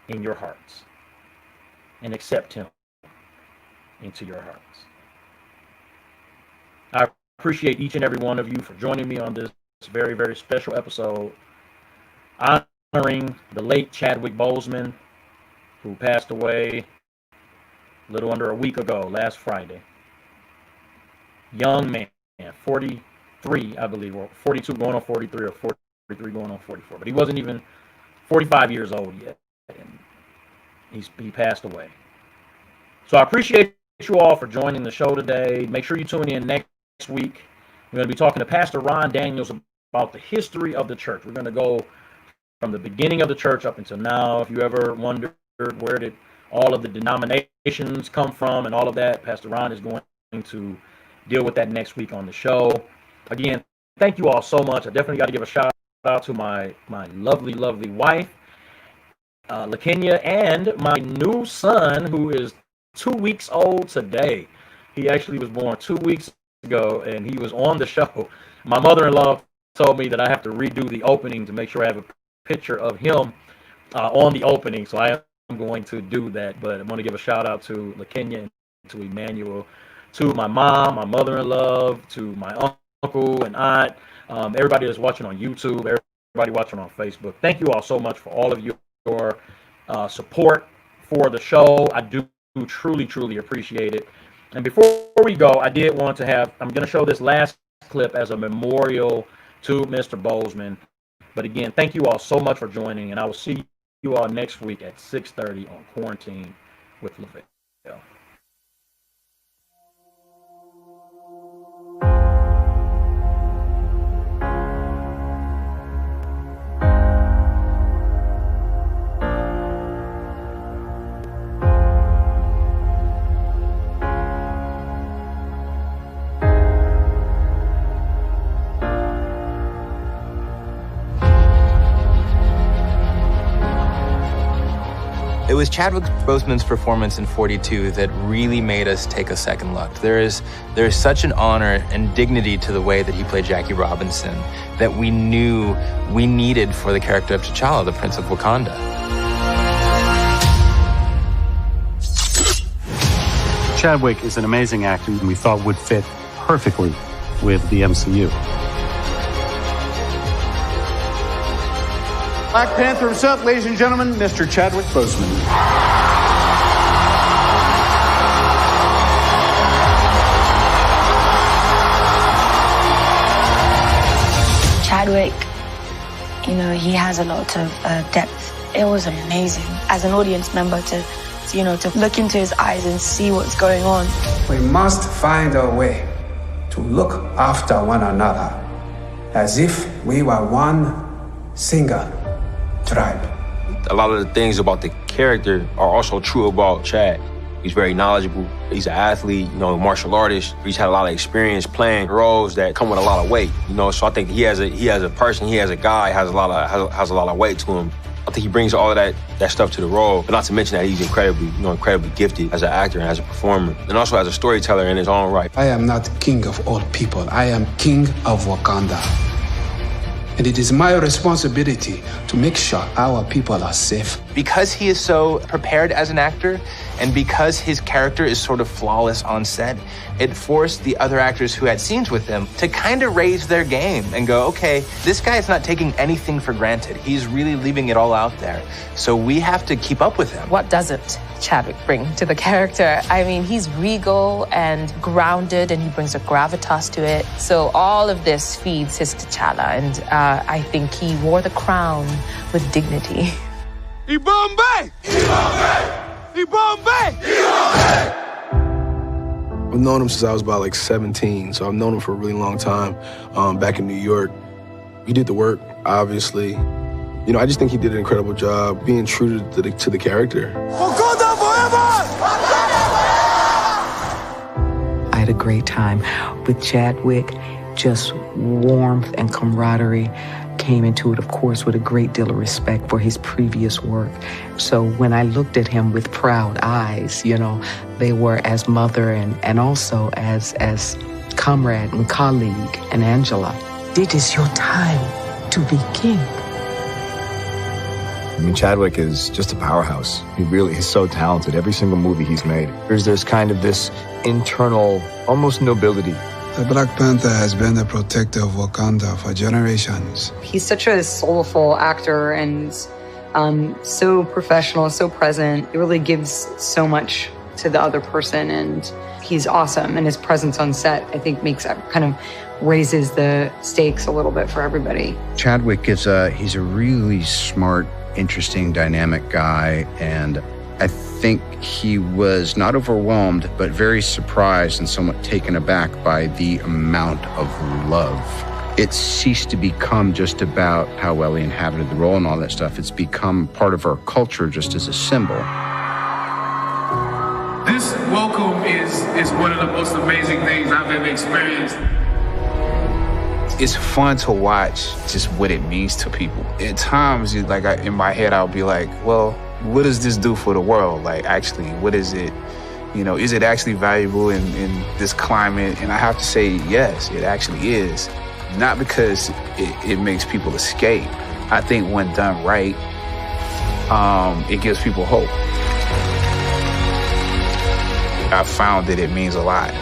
in your hearts and accept him into your hearts. I appreciate each and every one of you for joining me on this very, very special episode honoring the late Chadwick Boseman, who passed away a little under a week ago, last Friday. Young man, 43, I believe, or 42 going on 43, or 43 going on 44. But he wasn't even 45 years old yet, and he passed away. So I appreciate you all for joining the show today. Make sure you tune in next week. We're going to be talking to Pastor Ron Daniels about the history of the church. We're going to go from the beginning of the church up until now. If you ever wondered where did all of the denominations come from and all of that, Pastor Ron is going to deal with that next week on the show. Again, thank you all so much. I definitely got to give a shout out to my lovely, lovely wife, LaKenya, and my new son, who is 2 weeks old today. He actually was born 2 weeks ago, and he was on the show. My mother-in-law told me that I have to redo the opening to make sure I have a picture of him on the opening, so I am going to do that. But I want to give a shout-out to LaKenya and to Emmanuel, to my mom, my mother-in-law, to my uncle and aunt, everybody that's watching on YouTube, everybody watching on Facebook. Thank you all so much for all of your support for the show. I do truly, truly appreciate it. And before we go, I did want to I'm going to show this last clip as a memorial to Mr. Boseman. But again, thank you all so much for joining, and I will see you all next week at 6:30 on Quarantine with Lavell. It was Chadwick Boseman's performance in 42 that really made us take a second look. There is such an honor and dignity to the way that he played Jackie Robinson that we knew we needed for the character of T'Challa, the Prince of Wakanda. Chadwick is an amazing actor and we thought would fit perfectly with the MCU. Black Panther himself, ladies and gentlemen, Mr. Chadwick Boseman. Chadwick, he has a lot of depth. It was amazing as an audience member to you know, to look into his eyes and see what's going on. We must find a way to look after one another as if we were one single tribe. A lot of the things about the character are also true about Chad. He's very knowledgeable. He's an athlete, you know, a martial artist. He's had a lot of experience playing roles that come with a lot of weight, you know. So I think he as a person, he as a guy has a lot of weight to him. I think he brings all of that stuff to the role, but not to mention that he's incredibly gifted as an actor and as a performer, and also as a storyteller in his own right. I am not king of all people. I am king of Wakanda. And it is my responsibility to make sure our people are safe. Because he is so prepared as an actor, and because his character is sort of flawless on set, it forced the other actors who had scenes with him to kind of raise their game and go, okay, this guy is not taking anything for granted. He's really leaving it all out there. So we have to keep up with him. What doesn't Chadwick bring to the character? I mean, he's regal and grounded, and he brings a gravitas to it. So all of this feeds his T'Challa, and I think he wore the crown with dignity. Ibombe! Ibombe! Ibombe! Ibombe! I've known him since I was about like 17, so I've known him for a really long time. Back in New York, he did the work, obviously. You know, I just think he did an incredible job being true to the character. Wakanda forever! I had a great time with Chadwick. Just warmth and camaraderie came into it, of course, with a great deal of respect for his previous work. So when I looked at him with proud eyes, you know, they were as mother and also as comrade and colleague and Angela. It is your time to be king. I mean, Chadwick is just a powerhouse. He's so talented. Every single movie he's made. There's kind of this internal, almost nobility. The Black Panther has been the protector of Wakanda for generations. He's such a soulful actor and so professional, so present. He really gives so much to the other person, and he's awesome. And his presence on set, I think, raises the stakes a little bit for everybody. Chadwick he's a really smart, interesting, dynamic guy, and I think he was not overwhelmed, but very surprised and somewhat taken aback by the amount of love. It ceased to become just about how well he inhabited the role and all that stuff. It's become part of our culture just as a symbol. This welcome is one of the most amazing things I've ever experienced. It's fun to watch just what it means to people. At times, in my head, I'll be like, well, what does this do for the world? Like, actually, what is it? You know, is it actually valuable in this climate? And I have to say, yes, it actually is. Not because it makes people escape. I think when done right, it gives people hope. I found that it means a lot.